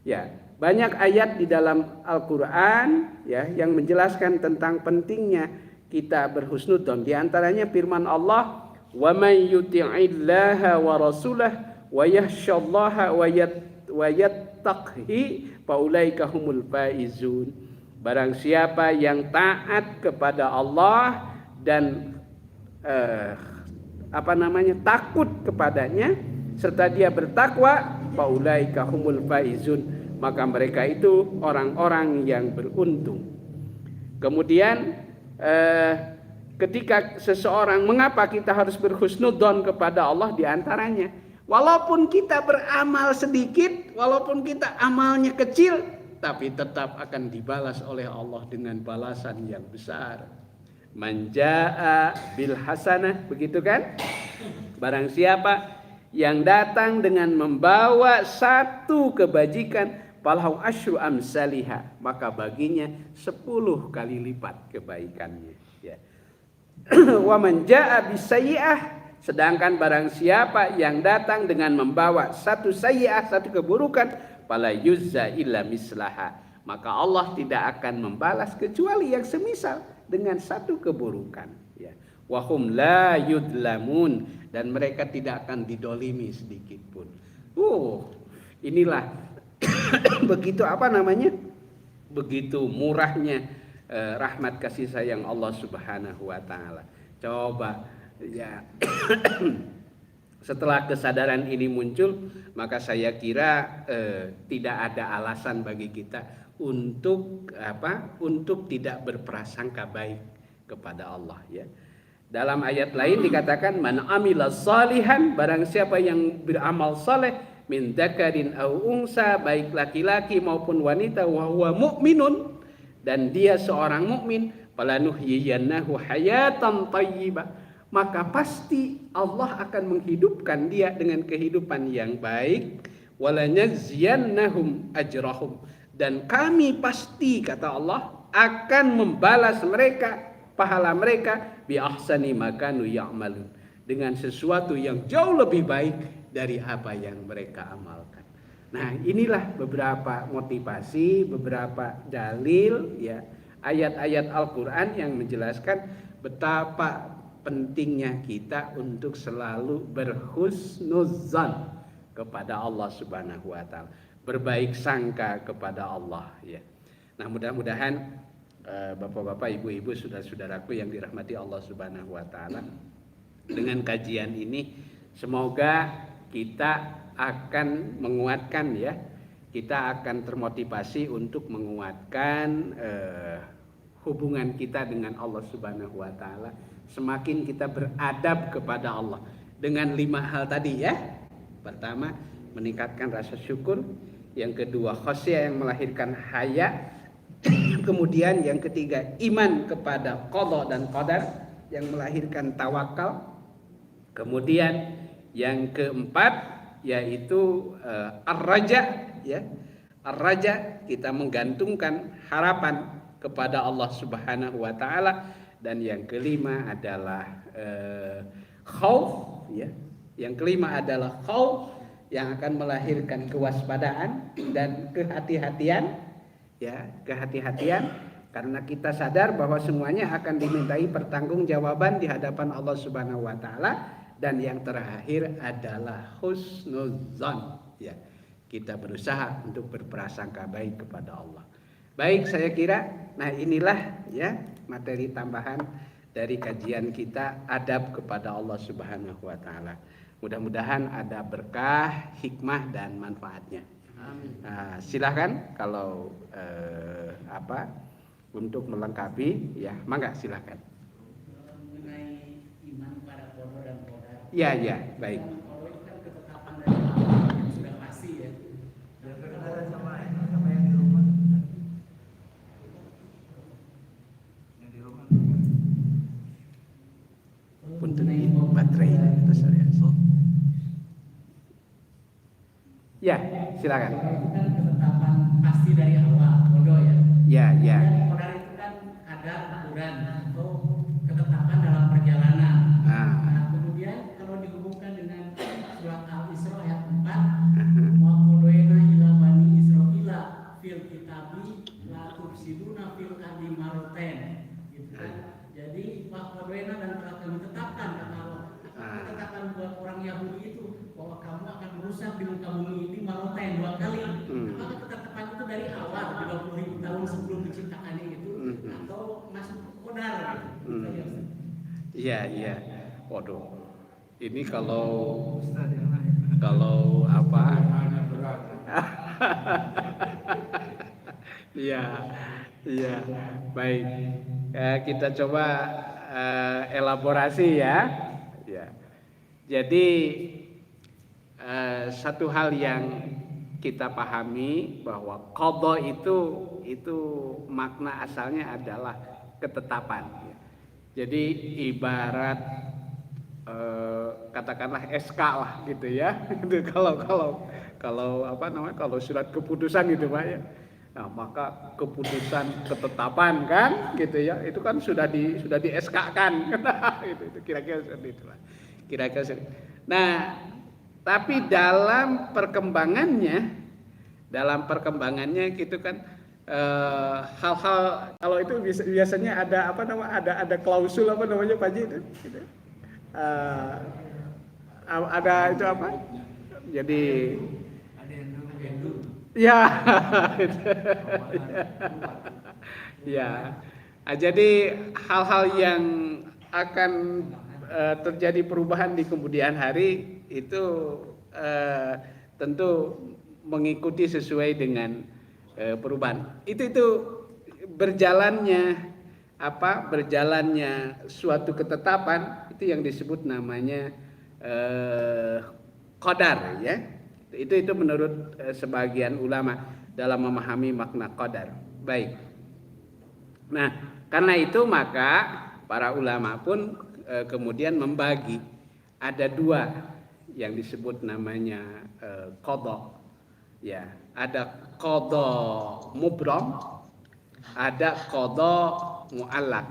Ya, banyak ayat di dalam Al-Qur'an ya yang menjelaskan tentang pentingnya kita berhusnudzon. Di antaranya firman Allah, "Wa may yuti'illaha wa rasulahu wa yakhshallaha wa yattaqhi faulaika humul faizun." Barang siapa yang taat kepada Allah dan takut kepadanya serta dia bertakwa, faulaika humul faizun, maka mereka itu orang-orang yang beruntung. Kemudian ketika seseorang, mengapa kita harus berhusnudzon kepada Allah? Di antaranya, walaupun kita beramal sedikit, walaupun kita amalnya kecil, tapi tetap akan dibalas oleh Allah dengan balasan yang besar. Man jaa bil hasanah, begitu kan? Barang siapa yang datang dengan membawa satu kebajikan, falahu asyru amsalihha, maka baginya 10 kali lipat kebaikannya, ya. Wa man jaa bisayyi'ah, sedangkan barang siapa yang datang dengan membawa satu sayyi'ah, satu keburukan, fala yuzza illa mislaha, maka Allah tidak akan membalas kecuali yang semisal dengan satu keburukan, ya. Wa hum la yudlamun, dan mereka tidak akan didolimi sedikit pun. Inilah begitu begitu murahnya rahmat kasih sayang Allah Subhanahu wa taala. Coba ya. Setelah kesadaran ini muncul, maka saya kira tidak ada alasan bagi kita untuk tidak berprasangka baik kepada Allah, ya. Dalam ayat lain dikatakan man amila salihan, barang siapa yang beramal saleh, min dzakarin aw unsa, baik laki-laki maupun wanita, wa huwa mu'minun, dan dia seorang mukmin, falanuhyiyannahu hayatan thayyibah, maka pasti Allah akan menghidupkan dia dengan kehidupan yang baik, walanajziyannahum ajrahum, dan kami pasti, kata Allah, akan membalas mereka pahala mereka bi ahsani ma kanu ya'malun, dengan sesuatu yang jauh lebih baik dari apa yang mereka amalkan. Nah, inilah beberapa motivasi, beberapa dalil, ya, ayat-ayat Al-Qur'an yang menjelaskan betapa pentingnya kita untuk selalu berhusnuzan kepada Allah Subhanahu wa taala, berbaik sangka kepada Allah, ya. Nah, mudah-mudahan Bapak-bapak, ibu-ibu, saudara-saudaraku yang dirahmati Allah Subhanahu wa taala, dengan kajian ini semoga kita akan menguatkan, ya, kita akan termotivasi untuk menguatkan hubungan kita dengan Allah Subhanahu wa taala. Semakin kita beradab kepada Allah dengan 5 hal tadi, ya. Pertama, meningkatkan rasa syukur. Yang kedua, khasyah yang melahirkan haya. Kemudian yang ketiga, iman kepada qada dan qadar yang melahirkan tawakal. Kemudian yang keempat yaitu ar-raja, ya. Ar-raja, kita menggantungkan harapan kepada Allah Subhanahu wa taala. Dan yang kelima adalah khauf, ya. Yang kelima adalah khauf yang akan melahirkan kewaspadaan dan kehati-hatian, ya, kehati-hatian, karena kita sadar bahwa semuanya akan dimintai pertanggungjawaban di hadapan Allah Subhanahu wa taala. Dan yang terakhir adalah husnuzan, ya. Kita berusaha untuk berprasangka baik kepada Allah. Baik, saya kira nah inilah, ya, materi tambahan dari kajian kita adab kepada Allah Subhanahu wa taala. Mudah-mudahan ada berkah, hikmah dan manfaatnya. Nah, silahkan kalau untuk melengkapi, ya, mangga silahkan. Mengenai iman pada qada dan qadar. Ya, baik. Kalau itu kan ketetapan dari Allah yang sudah pasti, ya. Dan sama yang di rumah. Yang di rumah. Punten baterai itu saya. Ya, silakan. itu kan ketetapan pasti dari awal, qada, ya. Ya. Dan qadar itu kan ada aturan atau ketetapan dalam perjalanan. Nah, kemudian kalau dihubungkan dengan surat Al-Isra ayat 4, wa qadaina ila bani Israila fil kitabi la tufsiduna fil ardi marratain, gitu kan. Jadi wa qadaina, dan telah kami tetapkan, kata Allah. Ketetapan buat orang Yahudi itu bahwa kamu akan merusak di muka bumi ini marratain 2 kali. Maka ketetapan itu dari awal 30.000 tahun sebelum diciptakannya itu, atau masuk qadar, gitu. Iya. Waduh. Ini kalau Iya. Baik. Kita coba elaborasi, ya. Jadi satu hal yang kita pahami bahwa qada itu makna asalnya adalah ketetapan. Jadi ibarat katakanlah SK lah, gitu, ya. Kalau Kalau kalau surat keputusan gitu Pak ya. Nah, maka keputusan ketetapan kan gitu ya. Itu kan sudah di SK-kan. itu kira-kira seperti itulah. Kira-kira seperti. Nah, tapi dalam perkembangannya gitu kan hal-hal kalau itu biasanya ada ada klausul Pak Haji itu gitu. Ada itu apa? Jadi Ada yang dulu. ya, ya. Jadi hal-hal yang akan terjadi perubahan di kemudian hari itu tentu mengikuti sesuai dengan perubahan. Itu berjalannya suatu ketetapan itu yang disebut namanya qadar ya. Itu menurut sebagian ulama dalam memahami makna qadar. Baik. Nah, karena itu maka para ulama pun kemudian membagi ada dua yang disebut namanya qada. Ya, ada qada mubram, ada qada muallaq.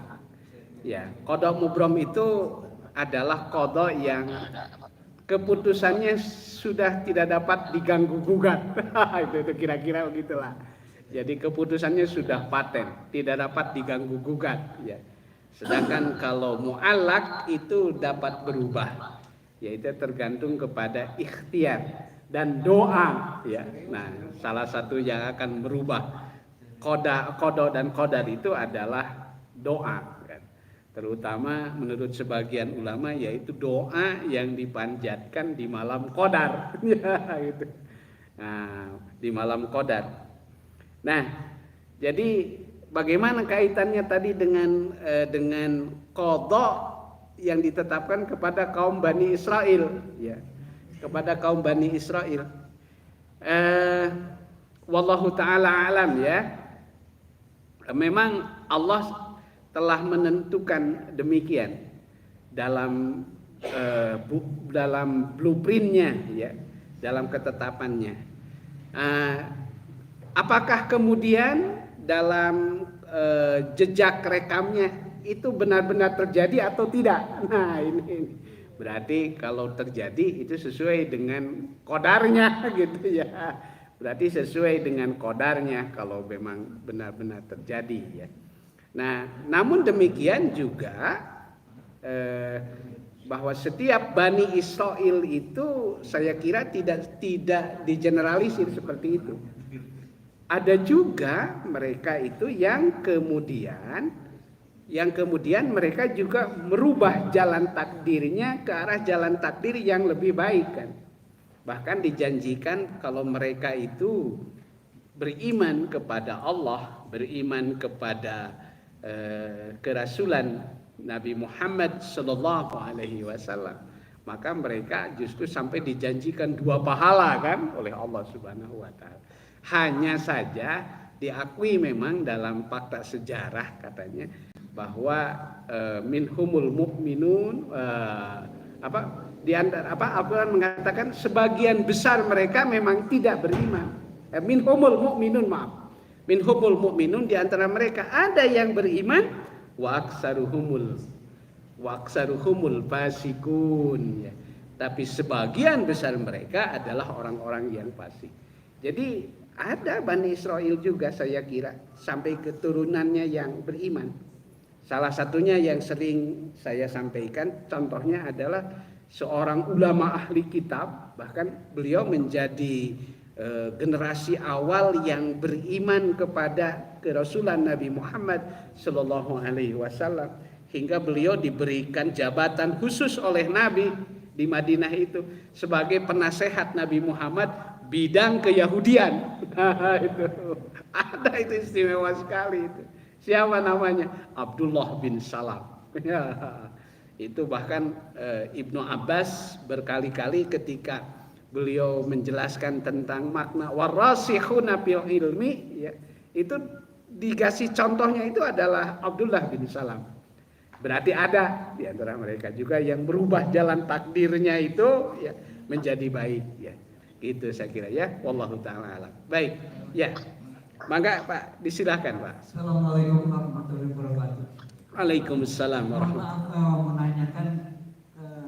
Ya, qada mubram itu adalah qada yang keputusannya sudah tidak dapat diganggu gugat. itu kira-kira begitulah. Jadi keputusannya sudah paten, tidak dapat diganggu gugat ya. Sedangkan kalau muallaq itu dapat berubah. Yaitu tergantung kepada ikhtiar dan doa ya. Nah, salah satu yang akan merubah qada dan qadar itu adalah doa. Terutama menurut sebagian ulama yaitu doa yang dipanjatkan di malam qadar ya gitu. Nah, di malam qadar. Nah, jadi bagaimana kaitannya tadi dengan qada yang ditetapkan kepada kaum Bani Israel ya. Kepada kaum Bani Israel. Wallahu taala alam ya. Memang Allah telah menentukan demikian dalam blueprintnya ya, dalam ketetapannya. Apakah kemudian dalam jejak rekamnya itu benar-benar terjadi atau tidak? Nah ini berarti kalau terjadi itu sesuai dengan qadarnya gitu ya. Berarti sesuai dengan qadarnya kalau memang benar-benar terjadi ya. Nah, namun demikian juga bahwa setiap Bani Israel itu saya kira tidak digeneralisir seperti itu. Ada juga mereka itu yang kemudian mereka juga merubah jalan takdirnya ke arah jalan takdir yang lebih baik kan. Bahkan dijanjikan kalau mereka itu beriman kepada Allah, beriman kepada kerasulan Nabi Muhammad sallallahu alaihi wasallam, maka mereka justru sampai dijanjikan 2 pahala kan oleh Allah Subhanahu wa taala. Hanya saja diakui memang dalam fakta sejarah katanya bahwa minhumul mu'minun di antara Al-Qur'an mengatakan sebagian besar mereka memang tidak beriman. Minhumul mu'minun Minhumul mu'minun di antara mereka ada yang beriman wa aksaruhumul fasikun ya. Tapi sebagian besar mereka adalah orang-orang yang fasik. Jadi ada Bani Israel juga saya kira sampai keturunannya yang beriman. Salah satunya yang sering saya sampaikan contohnya adalah seorang ulama ahli kitab, bahkan beliau menjadi generasi awal yang beriman kepada kerasulan Nabi Muhammad sallallahu alaihi wasallam hingga beliau diberikan jabatan khusus oleh Nabi di Madinah itu sebagai penasehat Nabi Muhammad bidang keyahudian. Nah, itu ada, itu istimewa sekali itu. Siapa namanya? Abdullah bin Salam. Ya, itu bahkan Ibnu Abbas berkali-kali ketika beliau menjelaskan tentang makna warasikhuna fil ilmi ya, itu dikasih contohnya itu adalah Abdullah bin Salam. Berarti ada di antara mereka juga yang berubah jalan takdirnya itu ya menjadi baik ya. Gitu saya kira ya. Wallahu taala alam. Baik. Ya. Mangga Pak, disilakan Pak. Assalamualaikum warahmatullahi wabarakatuh. Waalaikumsalam warahmatullahi wabarakatuh. Menanyakan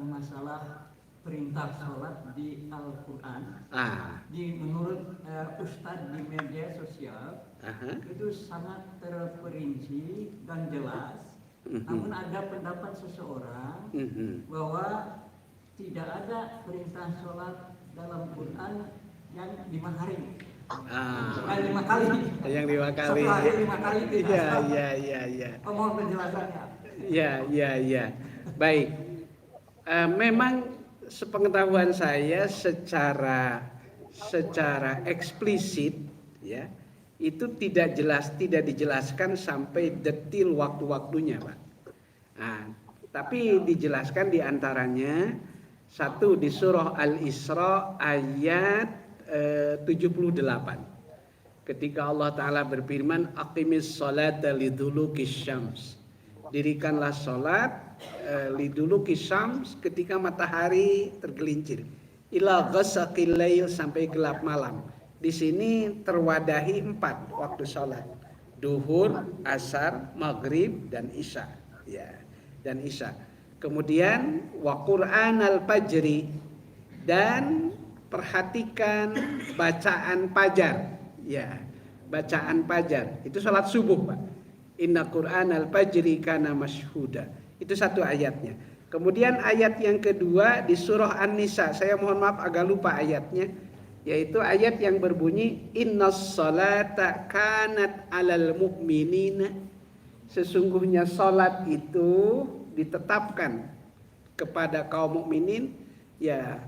masalah perintah sholat di Al-Quran. Menurut Ustadz di media sosial, itu sangat terperinci dan jelas. Namun ada pendapat seseorang bahwa tidak ada perintah sholat dalam Quran yang 5 hari. 5 kali. Yang 5 kali. Satu hari 5 kali. Iya. Mohon penjelasannya. Iya. Baik. Memang sepengetahuan saya secara eksplisit ya, itu tidak dijelaskan sampai detil waktu-waktunya, Pak. Tapi dijelaskan diantaranya satu di surah Al-Isra ayat 78. Ketika Allah Ta'ala berfirman, aqimis sholata liduluki syams. Dirikanlah sholat liduluki syams ketika matahari tergelincir. Ila ghasaqil lail, sampai gelap malam. Di sini terwadahi 4 waktu sholat. Duhur, asar, maghrib, dan isya. Ya, dan isya. Kemudian wa Qur'an al-fajri, dan perhatikan bacaan fajar. Ya, bacaan fajar. Itu sholat subuh, Pak. Inna Qur'an al-fajri kana mashhuda. Itu satu ayatnya. Kemudian ayat yang kedua di surah An-Nisa. Saya mohon maaf agak lupa ayatnya. Yaitu ayat yang berbunyi innas salata kanat alal mu'minina. Sesungguhnya salat itu ditetapkan kepada kaum mukminin. Ya,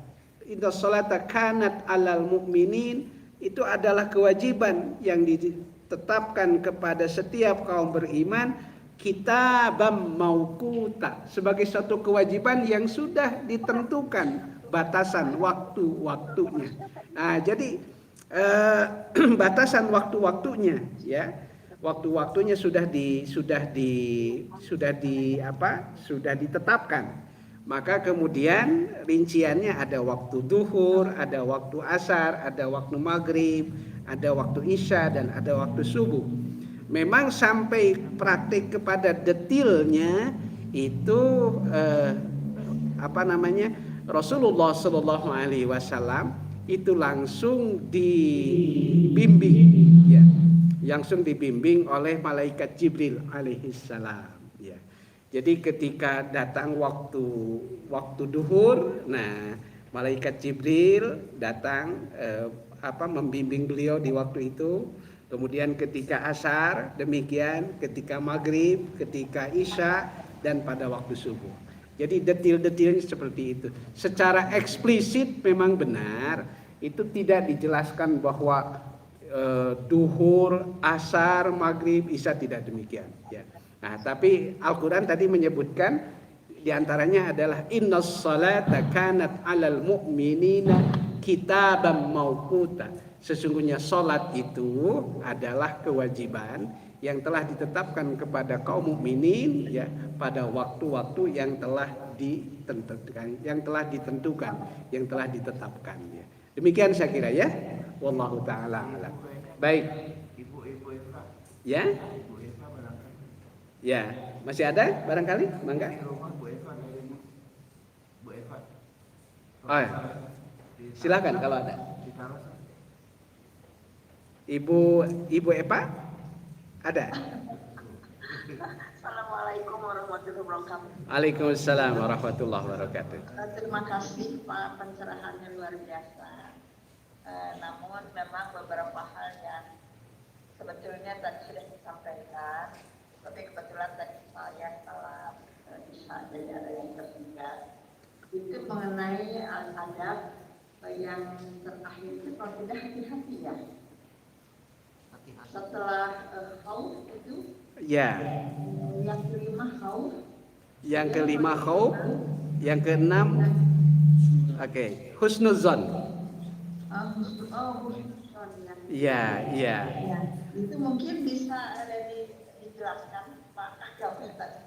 innas salata kanat alal mu'minin, itu adalah kewajiban yang ditetapkan kepada setiap kaum beriman, kitabam mauquta, sebagai suatu kewajiban yang sudah ditentukan batasan waktu-waktunya. Jadi batasan waktu-waktunya ya. Waktu-waktunya sudah ditetapkan. Maka kemudian rinciannya ada waktu duhur, ada waktu asar, ada waktu maghrib, ada waktu isya, dan ada waktu subuh. Memang sampai praktik kepada detilnya itu Rasulullah Shallallahu Alaihi Wasallam itu langsung dibimbing, ya, langsung dibimbing oleh malaikat Jibril alaihissalam. Ya. Jadi ketika datang waktu duhur, nah malaikat Jibril datang membimbing beliau di waktu itu. Kemudian ketika asar demikian, ketika maghrib, ketika isya, dan pada waktu subuh. Jadi detil-detilnya seperti itu. Secara eksplisit memang benar, itu tidak dijelaskan bahwa duhur, asar, maghrib, isya, tidak demikian. Ya. Nah, tapi Al-Quran tadi menyebutkan diantaranya adalah innas salata kanat alal mu'minina kitabam mauquta. Sesungguhnya salat itu adalah kewajiban yang telah ditetapkan kepada kaum mukminin ya, pada waktu-waktu yang telah ditentukan, yang telah ditetapkan ya. Demikian saya kira ya. Wallahu taala alam. Baik. Ibu Eva. Ya? Ibu Eva barangkali. Ya, masih ada barangkali? Mangga. Di rumah Bu Eva dari Bu Eva. Oh, ya. Silakan kalau ada. Ditaruh. Ibu Eva? Ada? Assalamualaikum warahmatullahi wabarakatuh. Waalaikumsalam warahmatullahi wabarakatuh. Terima kasih Pak, pencerahannya luar biasa. Namun memang beberapa hal yang sebetulnya tadi sudah disampaikan, tapi kebetulan tadi saya salah bisa jadi ada yang tersingkat. Itu mengenai adab yang terakhir itu kalau tidak hati-hati ya. Setelah khauf itu Ya. yang kelima khauf, Yang kelima khauf, yang keenam husnuzon. husnuzon Ya. Ya, itu mungkin bisa dijelaskan Pak Gafir tadi.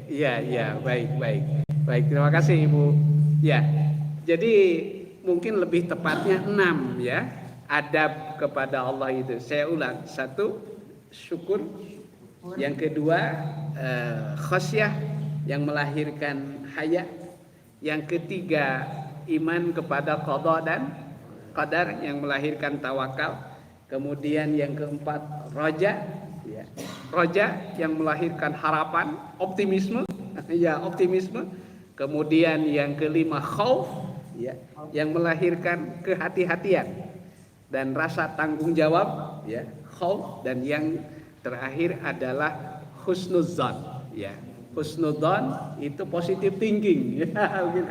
Iya, baik. Baik, terima kasih Ibu. Ya. Jadi mungkin lebih tepatnya 6 ya adab kepada Allah itu. Saya ulang, 1 syukur, yang kedua khasyah yang melahirkan haya, yang ketiga iman kepada qada dan qadar yang melahirkan tawakal, kemudian yang keempat roja, ya, roja yang melahirkan harapan, optimisme, ya optimisme, kemudian yang kelima khauf, ya, yang melahirkan kehati-hatian dan rasa tanggung jawab, ya, khauf, dan yang terakhir adalah husnudzan, ya. Husnudzan itu positive thinking, ya. Mungkin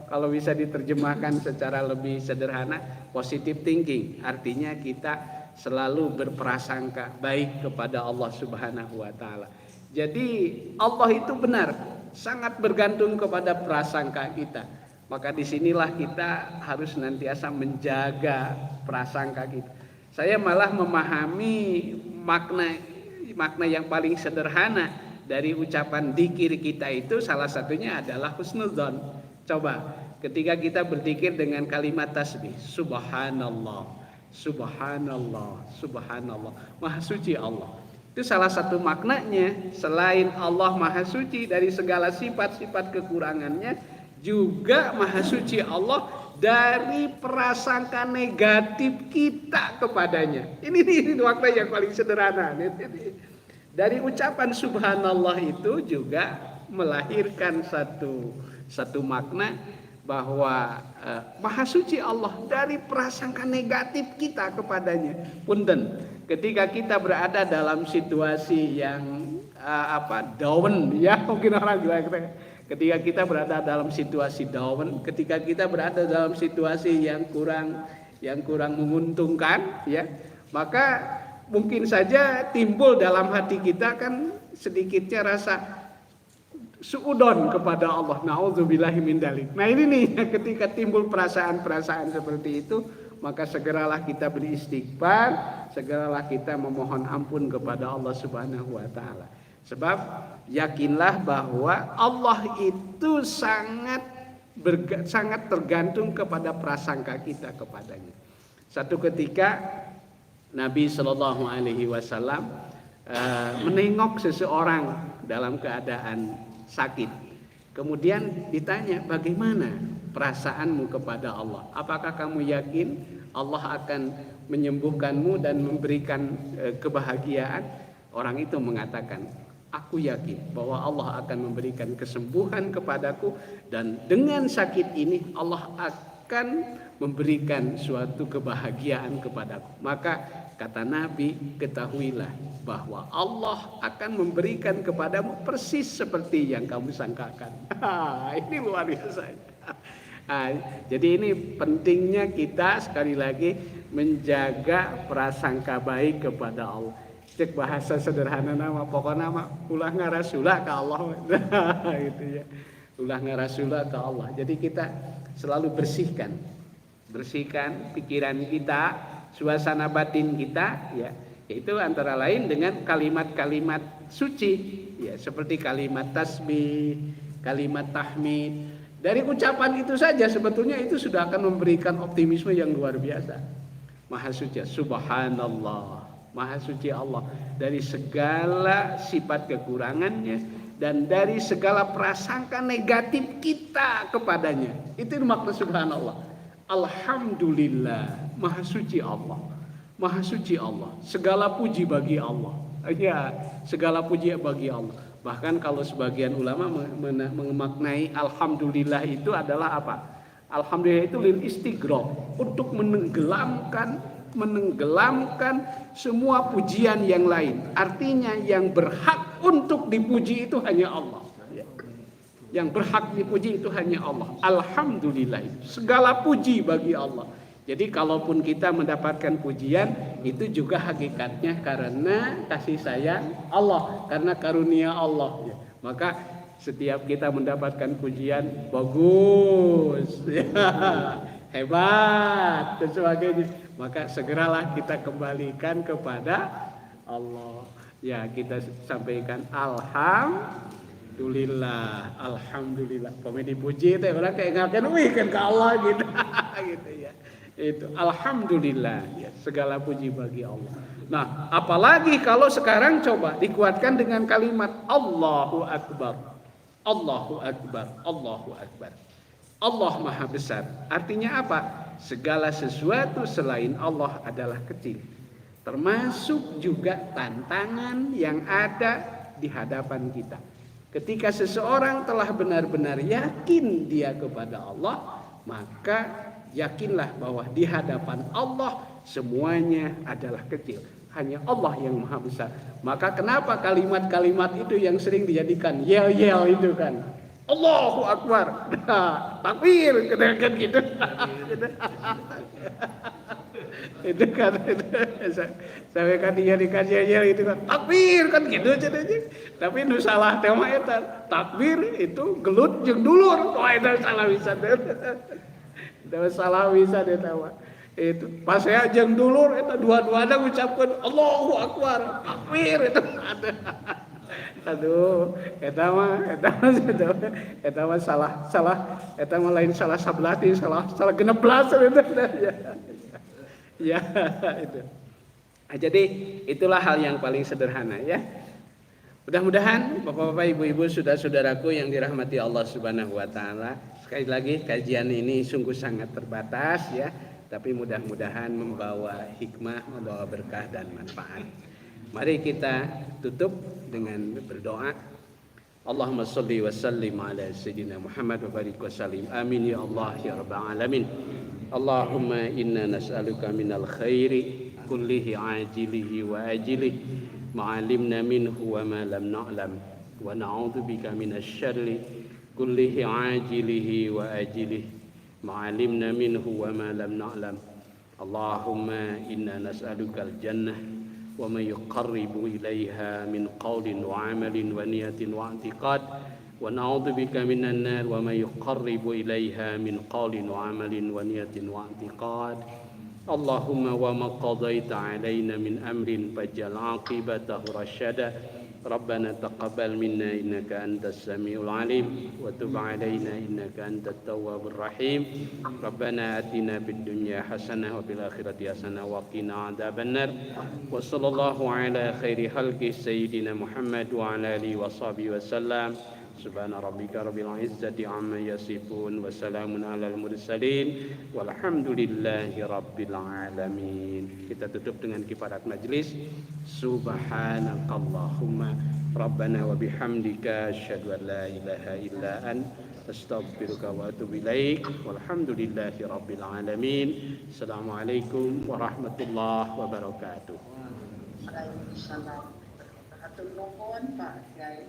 kalau bisa diterjemahkan secara lebih sederhana, positive thinking artinya kita selalu berprasangka baik kepada Allah Subhanahu wa taala. Jadi Allah itu benar, sangat bergantung kepada prasangka kita. Maka disinilah kita harus senantiasa menjaga prasangka kita. Saya malah memahami makna yang paling sederhana dari ucapan dzikir kita itu, salah satunya adalah husnudzon. Coba ketika kita berzikir dengan kalimat tasbih, subhanallah, subhanallah, subhanallah, maha suci Allah. Itu salah satu maknanya, selain Allah maha suci dari segala sifat-sifat kekurangannya, juga maha suci Allah dari prasangka negatif kita kepadanya. Ini makna yang paling sederhana. Dari ucapan subhanallah itu juga melahirkan satu makna bahwa maha suci Allah dari prasangka negatif kita kepadanya. Punten, ketika kita berada dalam situasi yang down, ya mungkin orang bilang, ketika kita berada dalam situasi down, ketika kita berada dalam situasi yang kurang menguntungkan, ya, maka mungkin saja timbul dalam hati kita kan sedikitnya rasa suudon kepada Allah. Nauzubillahi min dzalik. Nah ini nih, ketika timbul perasaan-perasaan seperti itu, maka segeralah kita beristighfar, segeralah kita memohon ampun kepada Allah Subhanahu wa taala. Sebab yakinlah bahwa Allah itu sangat tergantung kepada prasangka kita kepadanya. Satu ketika Nabi Shallallahu Alaihi Wasallam menengok seseorang dalam keadaan sakit. Kemudian ditanya, bagaimana perasaanmu kepada Allah? Apakah kamu yakin Allah akan menyembuhkanmu dan memberikan kebahagiaan? Orang itu mengatakan, aku yakin bahwa Allah akan memberikan kesembuhan kepadaku, dan dengan sakit ini Allah akan memberikan suatu kebahagiaan kepadaku. Maka kata Nabi, ketahuilah bahwa Allah akan memberikan kepadamu persis seperti yang kamu sangkakan. Ini luar biasa. Jadi ini pentingnya kita sekali lagi menjaga prasangka baik kepada Allah. Cek bahasa sederhana nama pokoknya nama ulah ngarasulah ke Allah. Gitu ya. Ulah ngarasulah ke Allah. Jadi kita selalu bersihkan pikiran kita, suasana batin kita, ya, yaitu antara lain dengan kalimat-kalimat suci, ya, seperti kalimat tasbih, kalimat tahmid. Dari ucapan itu saja sebetulnya itu sudah akan memberikan optimisme yang luar biasa. Maha suci, subhanallah, maha suci Allah dari segala sifat kekurangannya dan dari segala prasangka negatif kita kepadanya. Itu makna subhanallah. Alhamdulillah, maha suci Allah, maha suci Allah. Segala puji bagi Allah. Ya, segala puji bagi Allah. Bahkan kalau sebagian ulama memaknai alhamdulillah itu adalah apa? Alhamdulillah itu lil istighraq, untuk menenggelamkan semua pujian yang lain. Artinya yang berhak untuk dipuji itu hanya Allah. Yang berhak dipuji itu hanya Allah. Alhamdulillah, segala puji bagi Allah. Jadi kalaupun kita mendapatkan pujian, itu juga hakikatnya karena kasih sayang Allah, karena karunia Allah. Maka setiap kita mendapatkan pujian, bagus, hebat, dan sebagainya, maka segeralah kita kembalikan kepada Allah. Ya, kita sampaikan alhamdulillah. Pemain dipuji itu orang kayak ngaken, wih kan ke Allah gitu. gitu ya. Itu alhamdulillah ya, segala puji bagi Allah. Nah, apalagi kalau sekarang coba dikuatkan dengan kalimat Allahu Akbar. Allahu Akbar, Allahu Akbar. Allah Maha Besar. Artinya apa? Segala sesuatu selain Allah adalah kecil. Termasuk juga tantangan yang ada di hadapan kita. Ketika seseorang telah benar-benar yakin dia kepada Allah, maka yakinlah bahwa di hadapan Allah semuanya adalah kecil. Hanya Allah yang Maha Besar. Maka kenapa kalimat-kalimat itu yang sering dijadikan yel-yel itu kan? Allahu Akbar. Takbir kan gitu. Itu kan sampai kan dia dikasih yel itu kan takbir kan gitu jadinya. Tapi nu salah tema eta. Takbir itu gelut jeung dulur. Wah itu salah bisa deh. Itu salah bisa deh tahu. Itu pas saya jeung dulur eta dua-duana ngucapkeun Allahu Akbar. Takbir itu ada. Aduh, eta mah salah, eta mah lain salah 11, salah 16 itu. Ya, itu. Nah, jadi itulah hal yang paling sederhana ya. Mudah-mudahan Bapak-bapak, Ibu-ibu, saudara-saudaraku yang dirahmati Allah Subhanahu wa taala, sekali lagi kajian ini sungguh sangat terbatas ya, tapi mudah-mudahan membawa hikmah, membawa berkah dan manfaat. Mari kita tutup dengan berdoa. Allahumma shalli wa sallim ala sayyidina Muhammad wa barik wa sallim. Amin ya Allah ya rabbal alamin. Allahumma inna nas'aluka minal khairi kullihi ajilihi wa ajilihi ma 'alimna minhu wa ma lam na'lam wa na'udzubika minasy syarri kullihi ajilihi wa ajilihi ma 'alimna minhu wa ma lam na'lam. Allahumma inna nas'aluka al-jannah wa ma yuqarribu ilaiha min qawlin wa amalin wa niyatin wa i'tiqad wa na'udzubika minan nar wa ma yuqarribu ilaiha min qawlin wa amalin wa niyatin wa i'tiqad. Allahumma wa ma qadaita alaina min amrin faj'al 'aqibatahu rasyada. Rabbana taqabbal minna innaka antas samiul alim wa tub 'alaina innaka antat tawwabur rahim. Rabbana atina fid dunya hasanah wa fil akhirati hasanah wa qina adzabannar. Wa sallallahu ala khairi khalqi sayyidina Muhammad wa ala alihi wa sahbihi wasallam. Subhana rabbika rabbil izzati amma yasifun wa salamun alal mursalin walhamdulillahi rabbil alamin. Kita tutup dengan kifarat majlis. Subhanakallahumma rabbana wa bihamdika asyhadu an la ilaha illa anta astaghfiruka wa atubu ilaik. Walhamdulillahi rabbil alamin. Assalamualaikum warahmatullahi wabarakatuh. Waalaikumsalam. Hatur nuhun Pak Kiai.